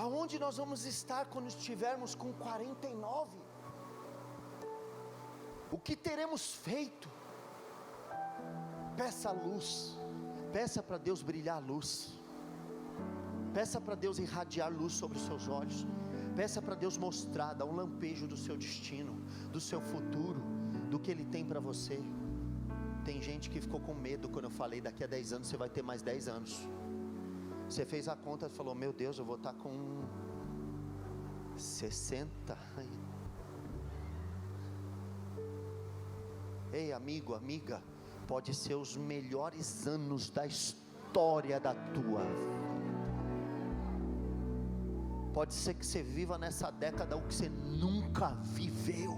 Aonde nós vamos estar quando estivermos com 49? O que teremos feito? Peça luz, peça para Deus brilhar luz, peça para Deus irradiar luz sobre os seus olhos, peça para Deus mostrar, dar um lampejo do seu destino, do seu futuro, do que Ele tem para você. Tem gente que ficou com medo quando eu falei: daqui a 10 anos você vai ter mais 10 anos. Você fez a conta e falou: meu Deus, eu vou estar com 60. Ei, amigo, amiga, pode ser os melhores anos da história da tua vida. Pode ser que você viva nessa década o que você nunca viveu.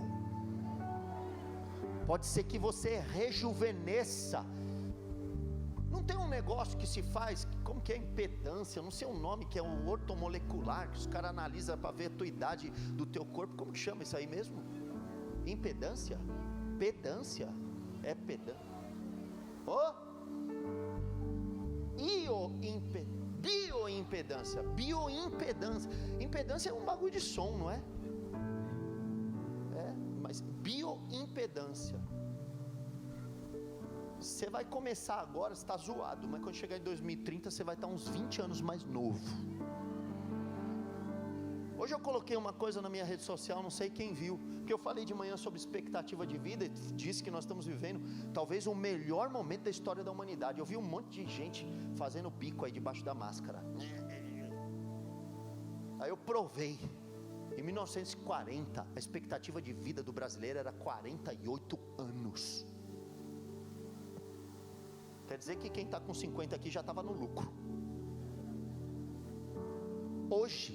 Pode ser que você rejuvenesça. Não tem um negócio que se faz, como que é impedância, não sei o nome, que é o ortomolecular, que os caras analisam para ver a tua idade do teu corpo. Como que chama isso aí mesmo? Impedância? Pedância? É pedância. Bioimpedância. Bioimpedância. Impedância é um bagulho de som, não é? É, mas bioimpedância. Você vai começar agora, você está zoado, mas quando chegar em 2030 você vai estar uns 20 anos mais novo. Hoje eu coloquei uma coisa na minha rede social, não sei quem viu, que eu falei de manhã sobre expectativa de vida e disse que nós estamos vivendo talvez o melhor momento da história da humanidade. Eu vi um monte de gente fazendo bico aí debaixo da máscara. Aí eu provei. Em 1940 a expectativa de vida do brasileiro era 48 anos. Quer dizer que quem está com 50 aqui já estava no lucro. Hoje,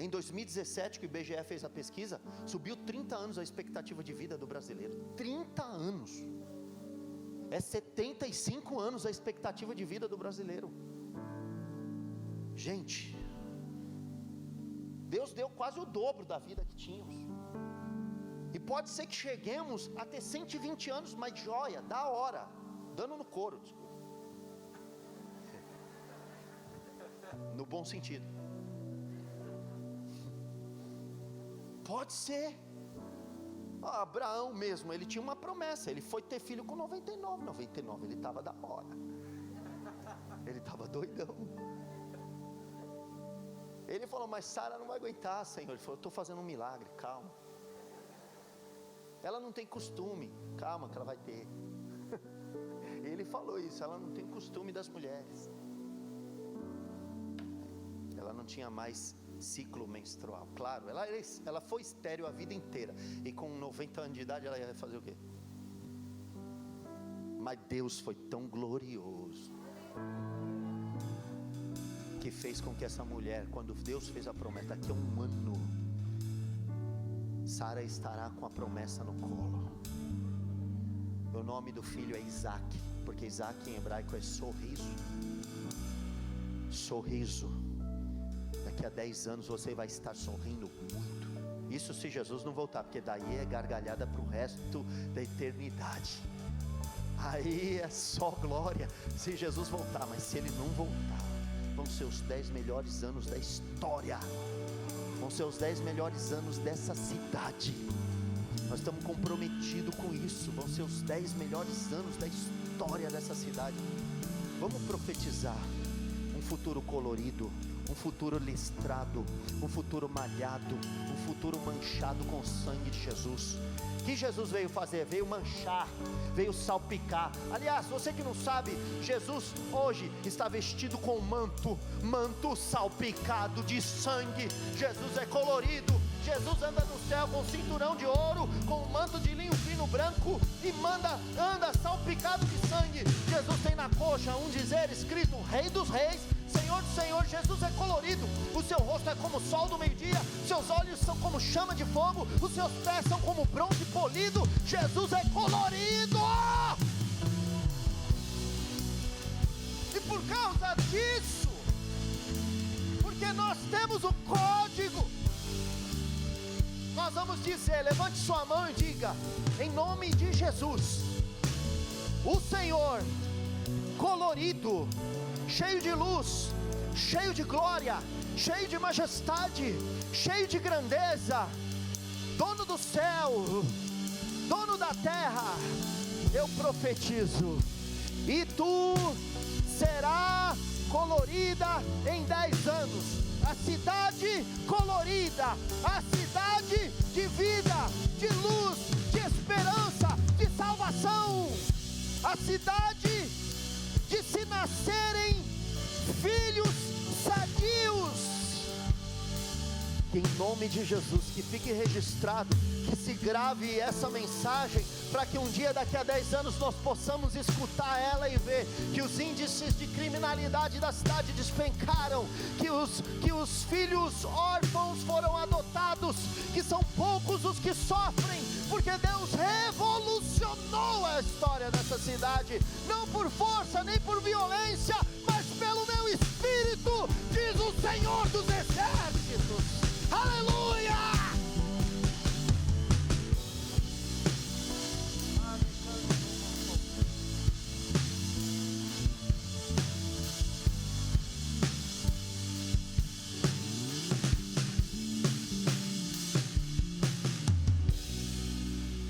em 2017, que o IBGE fez a pesquisa, subiu 30 anos a expectativa de vida do brasileiro. 30 anos. É 75 anos a expectativa de vida do brasileiro. Gente, Deus deu quase o dobro da vida que tínhamos. E pode ser que cheguemos a ter 120 anos, mas joia, da hora. Dando no couro, desculpa. No bom sentido. Pode ser. Abraão mesmo, ele tinha uma promessa. Ele foi ter filho com 99 ele estava da hora. Ele estava doidão. Ele falou, mas Sara não vai aguentar, Senhor. Ele falou, estou fazendo um milagre, calma. Ela não tem costume, calma que ela vai ter. Ele falou isso, ela não tem costume das mulheres. Ela não tinha mais ciclo menstrual. Claro, ela foi estéril a vida inteira. E com 90 anos de idade ela ia fazer o quê? Mas Deus foi tão glorioso que fez com que essa mulher, quando Deus fez a promessa, daqui a um ano Sara estará com a promessa no colo. O nome do filho é Isaac, porque Isaac em hebraico é sorriso. Sorriso. Daqui a 10 anos você vai estar sorrindo muito. Isso se Jesus não voltar, porque daí é gargalhada para o resto da eternidade. Aí é só glória se Jesus voltar. Mas se Ele não voltar, vão ser os 10 melhores anos da história. Vão ser os 10 melhores anos dessa cidade. Nós estamos comprometidos com isso. Vão ser os 10 melhores anos da história dessa cidade. Vamos profetizar um futuro colorido, um futuro listrado, um futuro malhado, um futuro manchado com o sangue de Jesus. O que Jesus veio fazer? Veio manchar, veio salpicar. Aliás, você que não sabe, Jesus hoje está vestido com um manto salpicado de sangue. Jesus é colorido. Jesus anda no céu com um cinturão de ouro, com um manto de linho fino branco, e anda salpicado de sangue. Jesus tem na coxa um dizer escrito: Rei dos Reis, Senhor do Senhor. Jesus é colorido. O seu rosto é como o sol do meio-dia, seus olhos são como chama de fogo, os seus pés são como bronze polido. Jesus é colorido. E por causa disso, porque nós temos o código, nós vamos dizer, levante sua mão e diga: em nome de Jesus, o Senhor colorido, cheio de luz, cheio de glória, cheio de majestade, cheio de grandeza, dono do céu, dono da terra, eu profetizo, e tu será colorida em 10 anos. A cidade colorida, a cidade de vida, de luz, de esperança, de salvação, a cidade de se nascerem filhos sadios. Que em nome de Jesus, que fique registrado, que se grave essa mensagem, para que um dia daqui a 10 anos nós possamos escutar ela e ver que os índices de criminalidade da cidade despencaram, que os filhos órfãos foram adotados, que são poucos os que sofrem, porque Deus revolucionou a história dessa cidade, não por força nem por violência, mas pelo meu espírito, diz o Senhor dos Exércitos. Aleluia!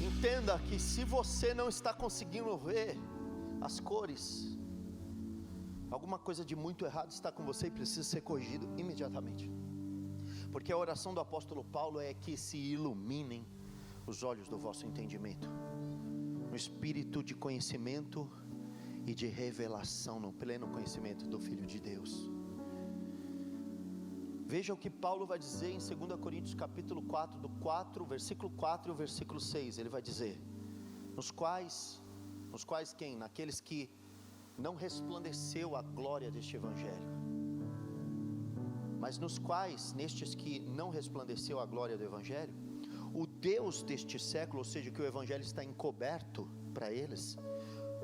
Entenda que se você não está conseguindo ver as cores, alguma coisa de muito errado está com você e precisa ser corrigido imediatamente. Porque a oração do apóstolo Paulo é que se iluminem os olhos do vosso entendimento, no espírito de conhecimento e de revelação, no pleno conhecimento do Filho de Deus. Veja o que Paulo vai dizer em 2 Coríntios capítulo 4, versículo 4 e o versículo 6, ele vai dizer: nos quais quem? Naqueles que não resplandeceu a glória deste evangelho, mas nos quais, nestes que não resplandeceu a glória do evangelho, o Deus deste século, ou seja, que o evangelho está encoberto para eles,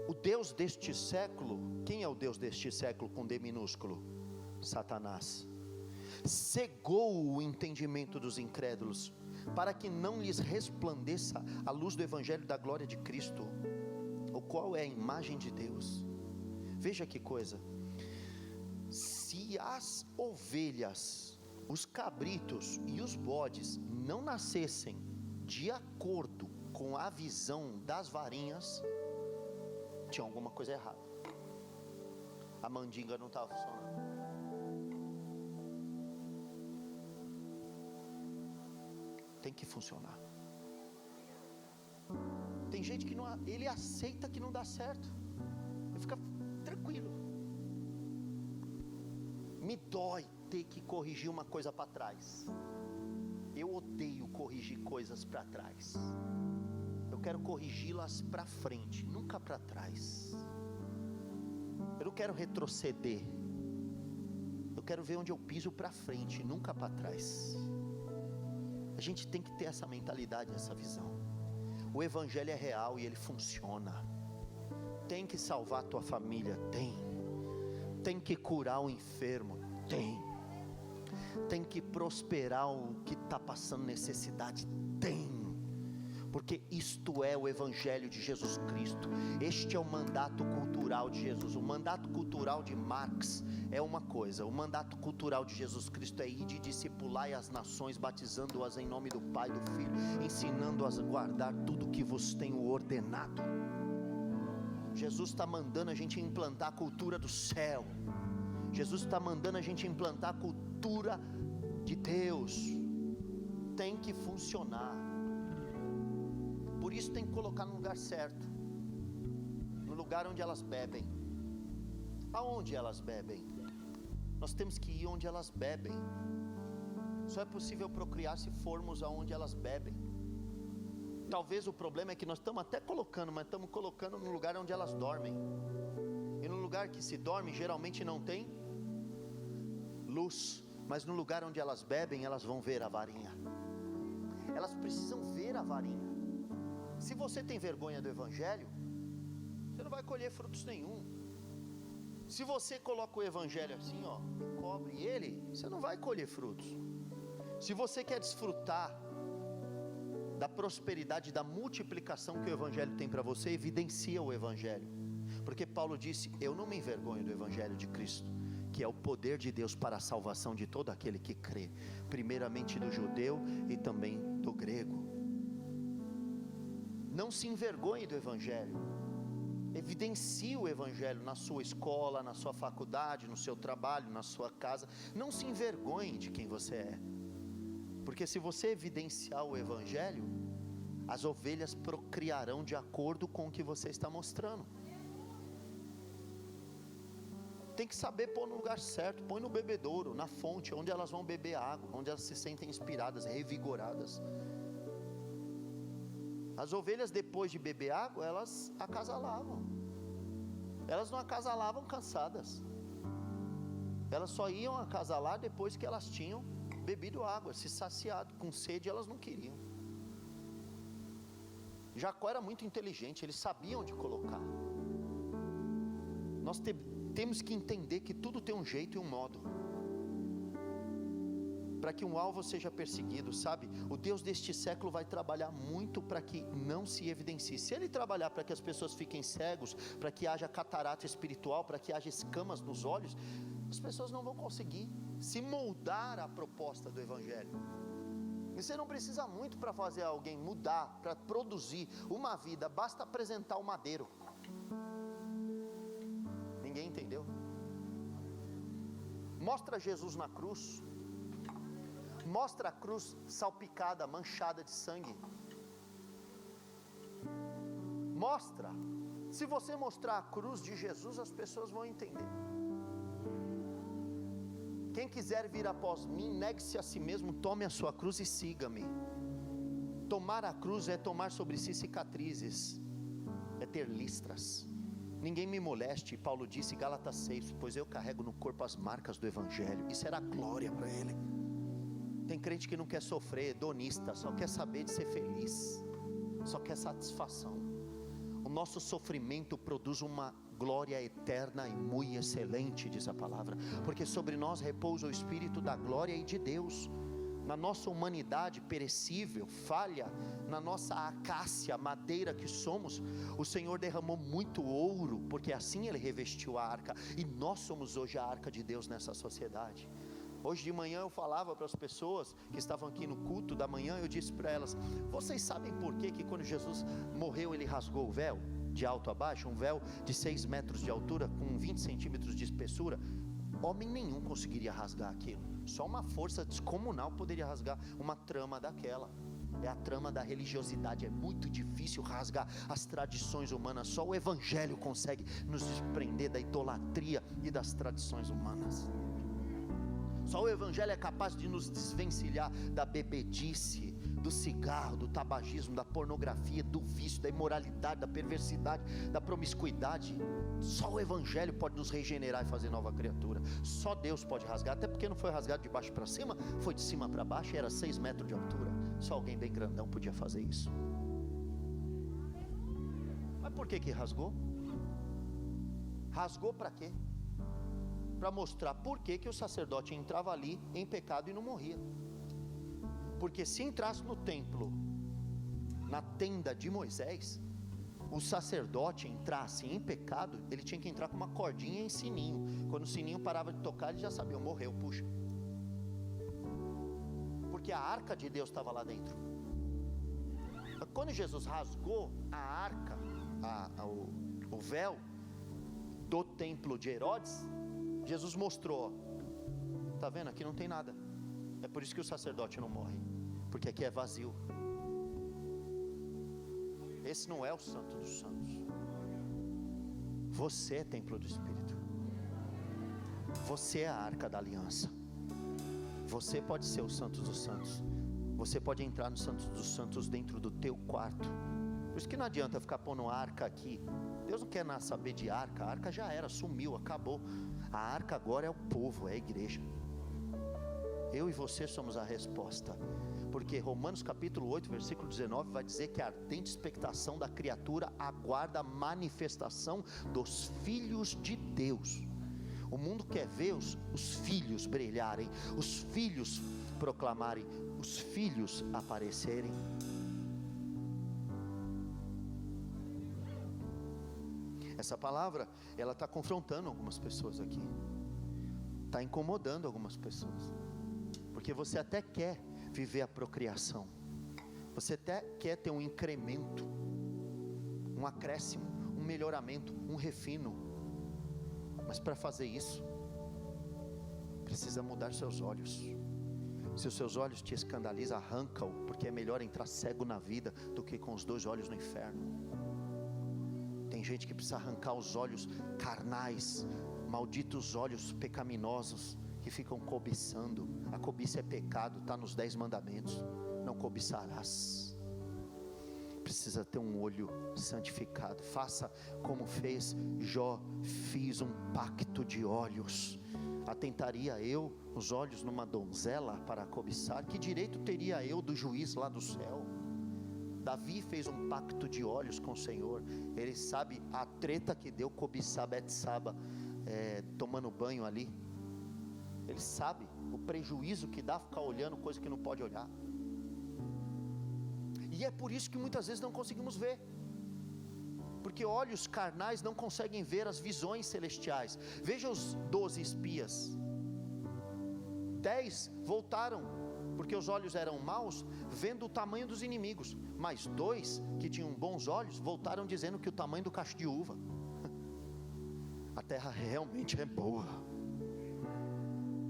o Deus deste século, quem é o Deus deste século com D minúsculo? Satanás. Cegou o entendimento dos incrédulos, para que não lhes resplandeça a luz do evangelho da glória de Cristo, o qual é a imagem de Deus. Veja que coisa: se as ovelhas, os cabritos e os bodes não nascessem de acordo com a visão das varinhas, tinha alguma coisa errada. A mandinga não estava funcionando. tem que funcionar. Tem gente que não, ele aceita que não dá certo, ele fica tranquilo. Me dói ter que corrigir uma coisa para trás. Eu odeio corrigir coisas para trás. Eu quero corrigi-las para frente, nunca para trás. Eu não quero retroceder. Eu quero ver onde eu piso para frente, nunca para trás. A gente tem que ter essa mentalidade, essa visão. O evangelho é real e ele funciona. Tem que salvar a tua família? Tem que curar o enfermo? Tem que prosperar o que está passando necessidade? Porque isto é o evangelho de Jesus Cristo. Este é o mandato cultural de Jesus. O mandato cultural de Marx é uma coisa, o mandato cultural de Jesus Cristo é ir de discipular as nações, batizando-as em nome do Pai e do Filho, ensinando-as a guardar tudo que vos tenho ordenado. Jesus está mandando a gente implantar a cultura do céu. Jesus está mandando a gente implantar a cultura de Deus. Tem que funcionar. Por isso tem que colocar no lugar certo, no lugar onde elas bebem. Aonde elas bebem? Nós temos que ir onde elas bebem. Só é possível procriar se formos aonde elas bebem. Talvez o problema é que nós estamos até colocando, mas estamos colocando no lugar onde elas dormem. E no lugar que se dorme geralmente não tem luz, mas no lugar onde elas bebem elas vão ver a varinha. Elas precisam ver a varinha. Se você tem vergonha do evangelho, você não vai colher frutos nenhum. Se você coloca o evangelho assim, ó, e cobre ele, você não vai colher frutos. Se você quer desfrutar da prosperidade, da multiplicação que o evangelho tem para você, evidencia o evangelho. Porque Paulo disse: eu não me envergonho do evangelho de Cristo, que é o poder de Deus para a salvação de todo aquele que crê, primeiramente do judeu e também do grego. Não se envergonhe do evangelho. Evidencie o evangelho na sua escola, na sua faculdade, no seu trabalho, na sua casa. Não se envergonhe de quem você é. Porque se você evidenciar o evangelho, as ovelhas procriarão de acordo com o que você está mostrando. Tem que saber pôr no lugar certo. Põe no bebedouro, na fonte, onde elas vão beber água, onde elas se sentem inspiradas, revigoradas. As ovelhas, depois de beber água, elas acasalavam. Elas não acasalavam cansadas. Elas só iam acasalar depois que elas tinham bebido água, se saciado. Com sede elas não queriam. Jacó era muito inteligente, ele sabia onde colocar. Nós temos que entender que tudo tem um jeito e um modo, para que um alvo seja perseguido, sabe? O Deus deste século vai trabalhar muito para que não se evidencie. Se Ele trabalhar para que as pessoas fiquem cegos, para que haja catarata espiritual, para que haja escamas nos olhos, as pessoas não vão conseguir se moldar à proposta do Evangelho. E você não precisa muito para fazer alguém mudar, para produzir uma vida, basta apresentar o madeiro. Ninguém entendeu? Mostra Jesus na cruz. Mostra a cruz salpicada, manchada de sangue. Mostra. Se você mostrar a cruz de Jesus, as pessoas vão entender. Quem quiser vir após mim, negue-se a si mesmo, tome a sua cruz e siga-me. Tomar a cruz é tomar sobre si cicatrizes, é ter listras. Ninguém me moleste, Paulo disse, Gálatas 6, pois eu carrego no corpo as marcas do Evangelho. Isso era glória para ele. Tem crente que não quer sofrer, hedonista, só quer saber de ser feliz, só quer satisfação. O nosso sofrimento produz uma glória eterna e muito excelente, diz a palavra, porque sobre nós repousa o Espírito da glória e de Deus. Na nossa humanidade perecível, falha, na nossa acácia, madeira que somos, o Senhor derramou muito ouro, porque assim Ele revestiu a arca, e nós somos hoje a arca de Deus nessa sociedade. Hoje de manhã eu falava para as pessoas que estavam aqui no culto da manhã, eu disse para elas: vocês sabem por que quando Jesus morreu ele rasgou o véu, de alto a baixo, um véu de 6 metros de altura, com 20 centímetros de espessura? Homem nenhum conseguiria rasgar aquilo, só uma força descomunal poderia rasgar uma trama daquela. é a trama da religiosidade. É muito difícil rasgar as tradições humanas. Só o Evangelho consegue nos desprender da idolatria e das tradições humanas. Só o Evangelho é capaz de nos desvencilhar da bebedice, do cigarro, do tabagismo, da pornografia, do vício, da imoralidade, da perversidade, da promiscuidade. Só o Evangelho pode nos regenerar e fazer nova criatura. Só Deus pode rasgar, até porque não foi rasgado de baixo para cima, foi de cima para baixo e era 6 metros de altura. Só alguém bem grandão podia fazer isso. Mas por que rasgou? Rasgou para quê? Para mostrar por que o sacerdote entrava ali em pecado e não morria. Porque se entrasse no templo, na tenda de Moisés, o sacerdote entrasse em pecado, ele tinha que entrar com uma cordinha em sininho. Quando o sininho parava de tocar, ele já sabia, morreu, puxa. Porque a arca de Deus estava lá dentro. Quando Jesus rasgou a arca, o véu do templo de Herodes, Jesus mostrou, está vendo? Aqui não tem nada. É por isso que o sacerdote não morre, porque aqui é vazio. Esse não é o Santo dos Santos. Você é templo do Espírito. Você é a arca da aliança. Você pode ser o Santo dos Santos. Você pode entrar no Santo dos Santos dentro do teu quarto. Por isso que não adianta ficar pondo arca aqui. Deus não quer nada saber de arca. A arca já era, sumiu, acabou. A arca agora é o povo, é a igreja. Eu e você somos a resposta. Porque Romanos capítulo 8, versículo 19 vai dizer que a ardente expectação da criatura aguarda a manifestação dos filhos de Deus. O mundo quer ver os filhos brilharem, os filhos proclamarem, os filhos aparecerem. Essa palavra, ela está confrontando algumas pessoas aqui, está incomodando algumas pessoas, porque você até quer viver a procriação, você até quer ter um incremento, um acréscimo, um melhoramento, um refino, mas para fazer isso, precisa mudar seus olhos. Se os seus olhos te escandalizam, arranca-o, porque é melhor entrar cego na vida do que com os 2 olhos no inferno. Tem gente que precisa arrancar os olhos carnais, malditos olhos pecaminosos, que ficam cobiçando. A cobiça é pecado, está nos 10 mandamentos. Não cobiçarás. Precisa ter um olho santificado. Faça como fez Jó. Fiz um pacto de olhos. Atentaria eu os olhos numa donzela para cobiçar? Que direito teria eu do juiz lá do céu? Davi fez um pacto de olhos com o Senhor. Ele sabe a treta que deu cobiçar Betsaba, tomando banho ali. Ele sabe o prejuízo que dá ficar olhando coisa que não pode olhar. E é por isso que muitas vezes não conseguimos ver, porque olhos carnais não conseguem ver as visões celestiais. Veja os 12 espias. 10 voltaram, porque os olhos eram maus, vendo o tamanho dos inimigos. Mas 2 que tinham bons olhos voltaram dizendo que o tamanho do cacho de uva. A terra realmente é boa,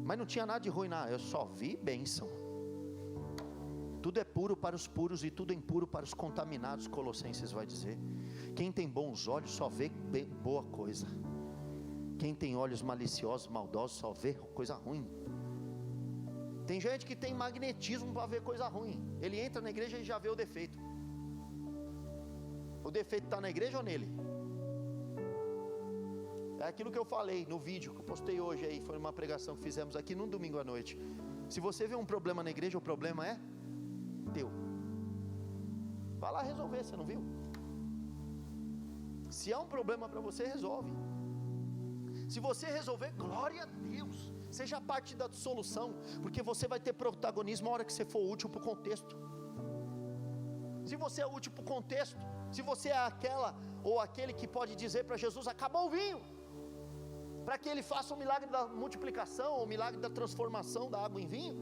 mas não tinha nada de ruim, não. Eu só vi bênção. Tudo é puro para os puros e tudo é impuro para os contaminados, Colossenses vai dizer. Quem tem bons olhos só vê boa coisa. Quem tem olhos maliciosos, maldosos, só vê coisa ruim. Tem gente que tem magnetismo para ver coisa ruim. Ele entra na igreja e já vê o defeito. O defeito está na igreja ou nele? É aquilo que eu falei no vídeo que eu postei hoje aí. Foi uma pregação que fizemos aqui num domingo à noite. Se você vê um problema na igreja, o problema é teu. Vai lá resolver, você não viu? Se há um problema para você, resolve. Se você resolver, glória a Deus, seja parte da solução, porque você vai ter protagonismo na hora que você for útil para o contexto. Se você é útil para o contexto, se você é aquela ou aquele que pode dizer para Jesus: acabou o vinho, para que ele faça o milagre da multiplicação, o milagre da transformação da água em vinho,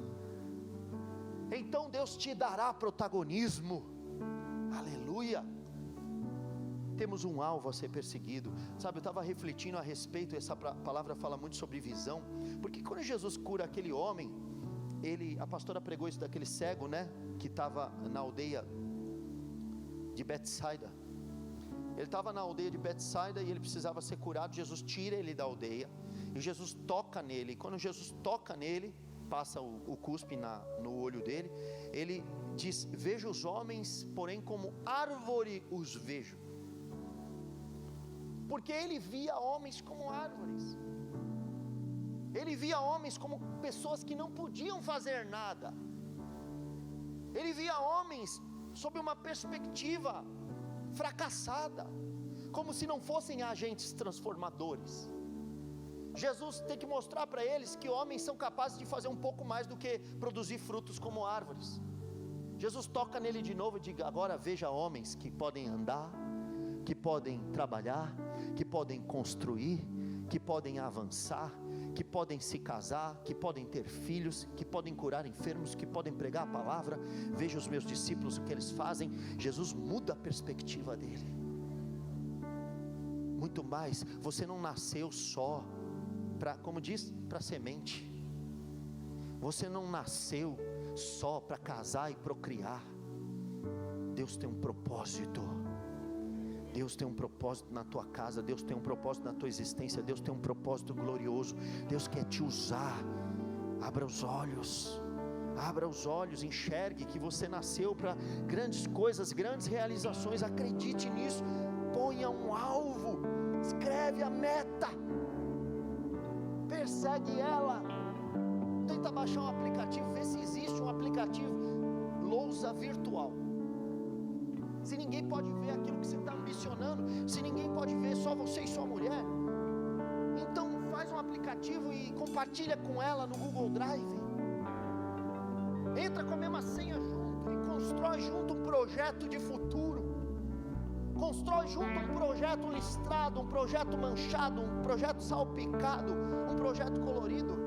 então Deus te dará protagonismo. Aleluia. Temos um alvo a ser perseguido. Sabe, eu estava refletindo a respeito. Essa palavra fala muito sobre visão, porque quando Jesus cura aquele homem a pastora pregou isso daquele cego, né? Que estava na aldeia de Betsaida. Ele estava na aldeia de Betsaida e ele precisava ser curado. Jesus tira ele da aldeia e Jesus toca nele. E quando Jesus toca nele, passa o cuspe no olho dele, ele diz: vejo os homens, porém como árvore os vejo. Porque ele via homens como árvores. Ele via homens como pessoas que não podiam fazer nada. Ele via homens sob uma perspectiva fracassada, como se não fossem agentes transformadores. Jesus tem que mostrar para eles que homens são capazes de fazer um pouco mais do que produzir frutos como árvores. Jesus toca nele de novo e diz: agora veja homens que podem andar, que podem trabalhar, que podem construir, que podem avançar, que podem se casar, que podem ter filhos, que podem curar enfermos, que podem pregar a palavra. Veja os meus discípulos, o que eles fazem. Jesus muda a perspectiva dele. Muito mais, você não nasceu só para, como diz, para semente. Você não nasceu só para casar e procriar. Deus tem um propósito. Deus tem um propósito na tua casa, Deus tem um propósito na tua existência, Deus tem um propósito glorioso. Deus quer te usar. Abra os olhos, enxergue que você nasceu para grandes coisas, grandes realizações. Acredite nisso, ponha um alvo, escreve a meta, persegue ela. Tenta baixar um aplicativo, vê se existe um aplicativo lousa virtual. Se ninguém pode ver aquilo que você está ambicionando, se ninguém pode ver, só você e sua mulher, então faz um aplicativo e compartilha com ela no Google Drive. Entra com a mesma senha junto e constrói junto um projeto de futuro. Constrói junto um projeto listrado, um projeto manchado, um projeto salpicado, um projeto colorido.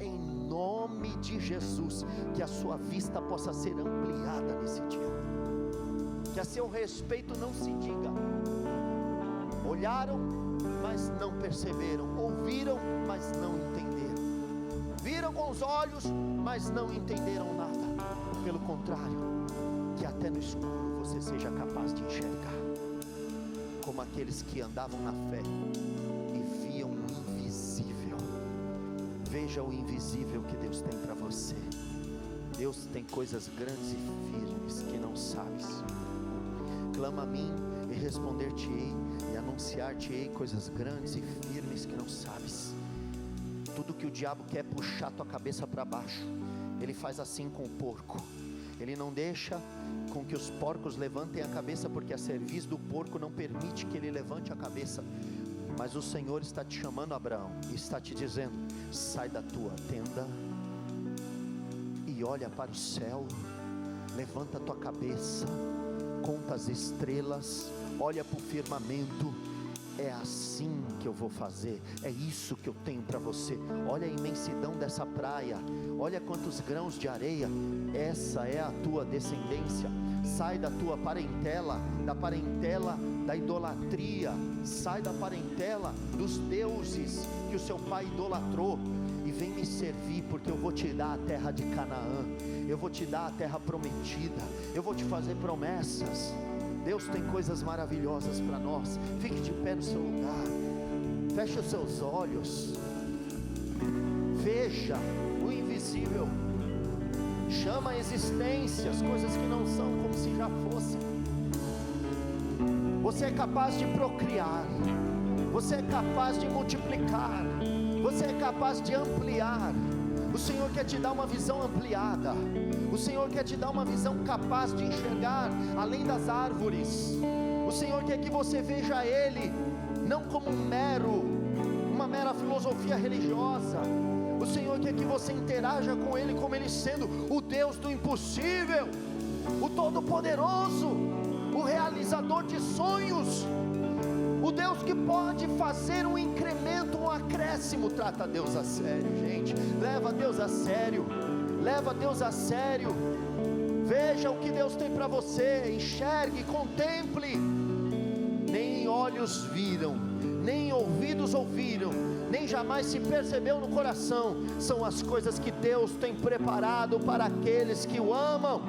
Em nome de Jesus, que a sua vista possa ser ampliada nesse dia, que a seu respeito não se diga: olharam, mas não perceberam, ouviram, mas não entenderam, viram com os olhos, mas não entenderam nada. Pelo contrário, que até no escuro você seja capaz de enxergar, como aqueles que andavam na fé e viam o invisível. Veja o invisível que Deus tem para você. Deus tem coisas grandes e firmes que não sabes. Clama a mim e responder-te-ei, e anunciar-te-ei coisas grandes e firmes que não sabes. Tudo que o diabo quer puxar tua cabeça para baixo, ele faz assim com o porco. Ele não deixa com que os porcos levantem a cabeça, porque a cerviz do porco não permite que ele levante a cabeça. Mas o Senhor está te chamando, Abraão, e está te dizendo: sai da tua tenda e olha para o céu, levanta a tua cabeça, conta as estrelas, olha para o firmamento. É assim que eu vou fazer, é isso que eu tenho para você. Olha a imensidão dessa praia, olha quantos grãos de areia. Essa é a tua descendência. Sai da tua parentela, da parentela da idolatria, sai da parentela dos deuses que o seu pai idolatrou, e vem me servir, porque eu vou te dar a terra de Canaã, eu vou te dar a terra prometida, eu vou te fazer promessas. Deus tem coisas maravilhosas para nós. Fique de pé no seu lugar, feche os seus olhos, veja o invisível, chama a existência as coisas que não são como se já fossem. Você é capaz de procriar, você é capaz de multiplicar, você é capaz de ampliar. O Senhor quer te dar uma visão ampliada. O Senhor quer te dar uma visão capaz de enxergar além das árvores. O Senhor quer que você veja Ele não como uma mera filosofia religiosa. O Senhor quer que você interaja com Ele como Ele sendo o Deus do impossível, o Todo-Poderoso, o realizador de sonhos, o Deus que pode fazer um incremento, um acréscimo. Trata Deus a sério, gente. Leva Deus a sério. Leva Deus a sério. Veja o que Deus tem para você. Enxergue, contemple. Nem olhos viram, nem ouvidos ouviram, nem jamais se percebeu no coração, são as coisas que Deus tem preparado para aqueles que o amam.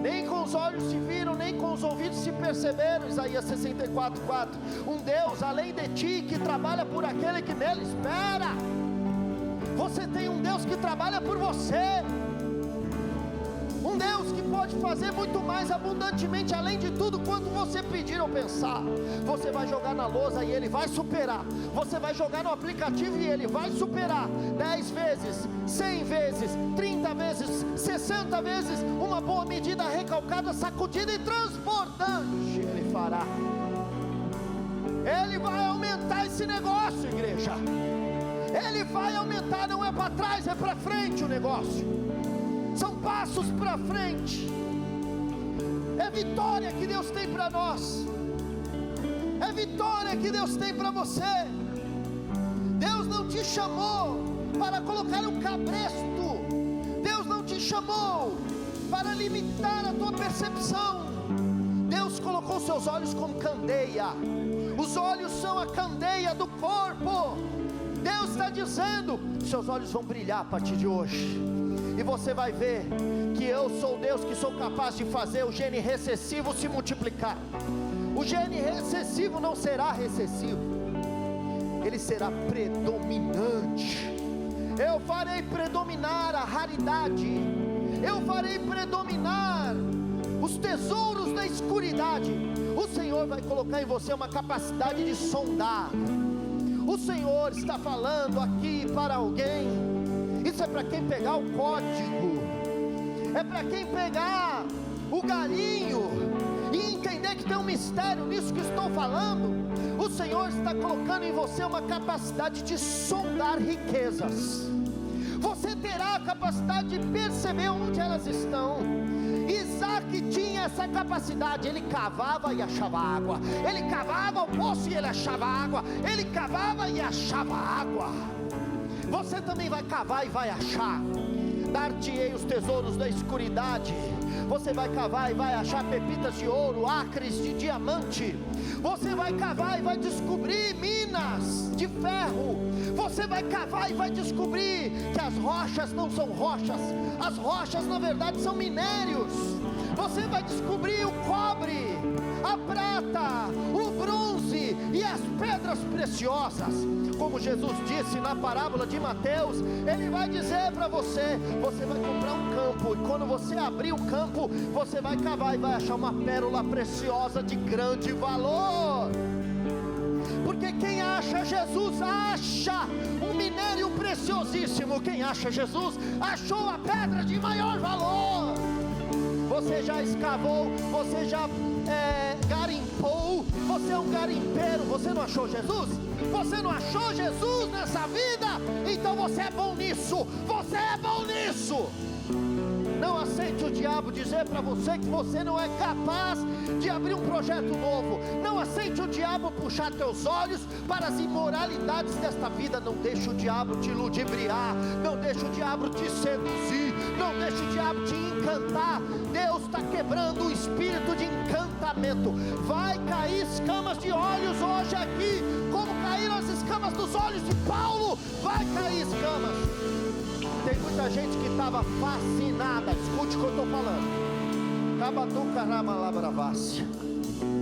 Nem com os olhos se viram, nem com os ouvidos se perceberam. Isaías 64:4. Um Deus além de ti, que trabalha por aquele que nele espera. Você tem um Deus que trabalha por você, um Deus que pode fazer muito mais abundantemente, além de tudo quanto você pedir ou pensar. Você vai jogar na lousa e Ele vai superar. Você vai jogar no aplicativo e Ele vai superar. 10 vezes, 100 vezes, 30 vezes, 60 vezes, uma boa medida recalcada, sacudida e transbordante Ele fará. Ele vai aumentar esse negócio, igreja. Ele vai aumentar, não é para trás, é para frente o negócio. São passos para frente. É vitória que Deus tem para nós. É vitória que Deus tem para você. Deus não te chamou para colocar um cabresto. Deus não te chamou para limitar a tua percepção. Deus colocou seus olhos como candeia. Os olhos são a candeia do corpo. Deus está dizendo: seus olhos vão brilhar a partir de hoje, e você vai ver que eu sou Deus que sou capaz de fazer o gene recessivo se multiplicar. O gene recessivo não será recessivo, ele será predominante. Eu farei predominar a raridade, eu farei predominar os tesouros da escuridade. O Senhor vai colocar em você uma capacidade de sondar. O Senhor está falando aqui para alguém. Isso é para quem pegar o código, é para quem pegar o galinho e entender que tem um mistério nisso que estou falando. O Senhor está colocando em você uma capacidade de sondar riquezas. Você terá a capacidade de perceber onde elas estão. Isaac tinha essa capacidade. Ele cavava e achava água. Ele cavava o poço e ele achava água. Ele cavava e achava água. Você também vai cavar e vai achar. Dar-te-ei os tesouros da escuridade. Você vai cavar e vai achar pepitas de ouro, acres de diamante. Você vai cavar e vai descobrir minas de ferro. Você vai cavar e vai descobrir que as rochas não são rochas. As rochas na verdade são minérios. Você vai descobrir o cobre, a prata, o bronze e as pedras preciosas. Como Jesus disse na parábola de Mateus, Ele vai dizer para você: você vai comprar um campo, e quando você abrir o campo, você vai cavar e vai achar uma pérola preciosa de grande valor. Porque quem acha Jesus, acha um minério preciosíssimo. Quem acha Jesus, achou a pedra de maior valor. Você já escavou, você já garimpou, você é um garimpeiro. Você não achou Jesus? Você não achou Jesus nessa vida? Então você é bom nisso, você é bom nisso. Não aceite o diabo dizer para você que você não é capaz de abrir um projeto novo. Não aceite o diabo puxar teus olhos para as imoralidades desta vida. Não deixe o diabo te ludibriar. Não deixe o diabo te seduzir. Não deixe o diabo te encantar. Deus está quebrando o espírito de encantamento. Vai cair escamas de olhos hoje aqui, como caíram as escamas dos olhos de Paulo. Vai cair escamas. Tem muita gente que estava fascinada. Escute o que eu estou falando.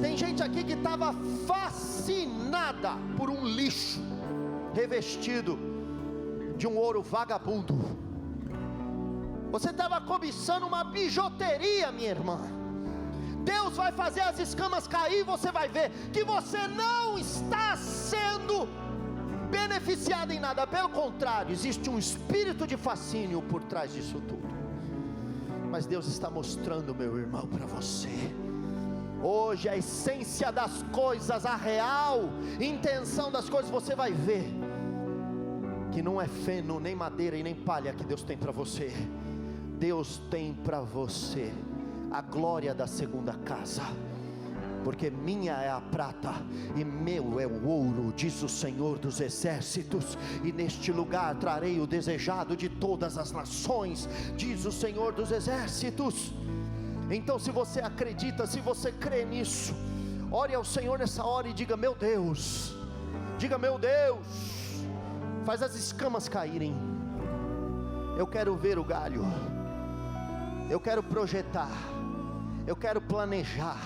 Tem gente aqui que estava fascinada por um lixo revestido de um ouro vagabundo. Você estava cobiçando uma bijuteria, minha irmã. Deus vai fazer as escamas cair, e você vai ver que você não está sendo beneficiado em nada. Pelo contrário, existe um espírito de fascínio por trás disso tudo. Mas Deus está mostrando, meu irmão, para você hoje a essência das coisas, a real intenção das coisas. Você vai ver que não é feno, nem madeira e nem palha que Deus tem para você. Deus tem para você a glória da segunda casa. Porque minha é a prata e meu é o ouro, diz o Senhor dos exércitos, e neste lugar trarei o desejado de todas as nações, diz o Senhor dos exércitos. Então, se você acredita, se você crê nisso, Ore ao Senhor nessa hora e diga: meu Deus, diga: meu Deus, faz as escamas caírem. Eu quero ver o galho, eu quero projetar, eu quero planejar,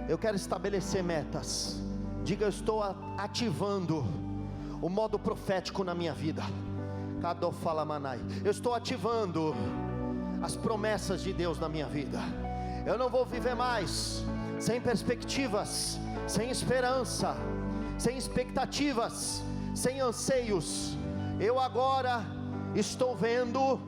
eu quero estabelecer metas. Diga: eu estou ativando o modo profético na minha vida. Eu estou ativando as promessas de Deus na minha vida. Eu não vou viver mais sem perspectivas, sem esperança, sem expectativas, sem anseios. Eu agora estou vendo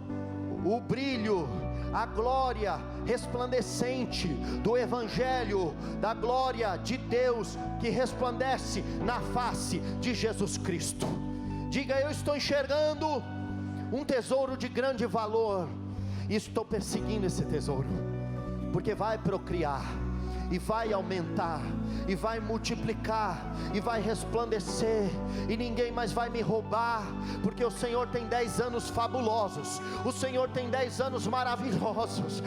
o brilho, a glória resplandecente do Evangelho, da glória de Deus que resplandece na face de Jesus Cristo. Diga: eu estou enxergando um tesouro de grande valor, e estou perseguindo esse tesouro, porque vai procriar, e vai aumentar, e vai multiplicar, e vai resplandecer, e ninguém mais vai me roubar, porque o Senhor tem 10 anos fabulosos, o Senhor tem 10 anos maravilhosos,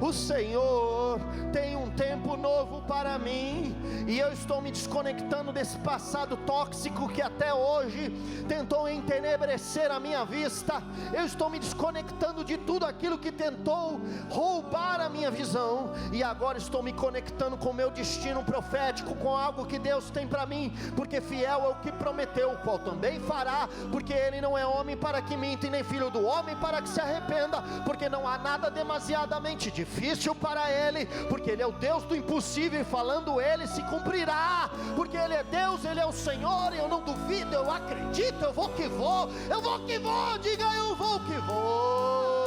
o Senhor tem um tempo novo para mim, e eu estou me desconectando desse passado tóxico que até hoje tentou entenebrecer a minha vista. Eu estou me desconectando de tudo aquilo que tentou roubar a minha visão, e agora estou me conectando com o meu destino profético, com algo que Deus tem para mim, porque fiel é o que prometeu, o qual também fará, porque Ele não é homem para que minta, e nem filho do homem para que se arrependa, porque não há nada demasiadamente difícil para Ele, porque Ele é o Deus do impossível, e falando Ele se cumprirá, porque Ele é Deus, Ele é o Senhor, e eu não duvido, eu acredito, eu vou que vou, eu vou que vou, diga: eu vou que vou.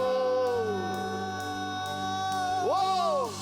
Uou!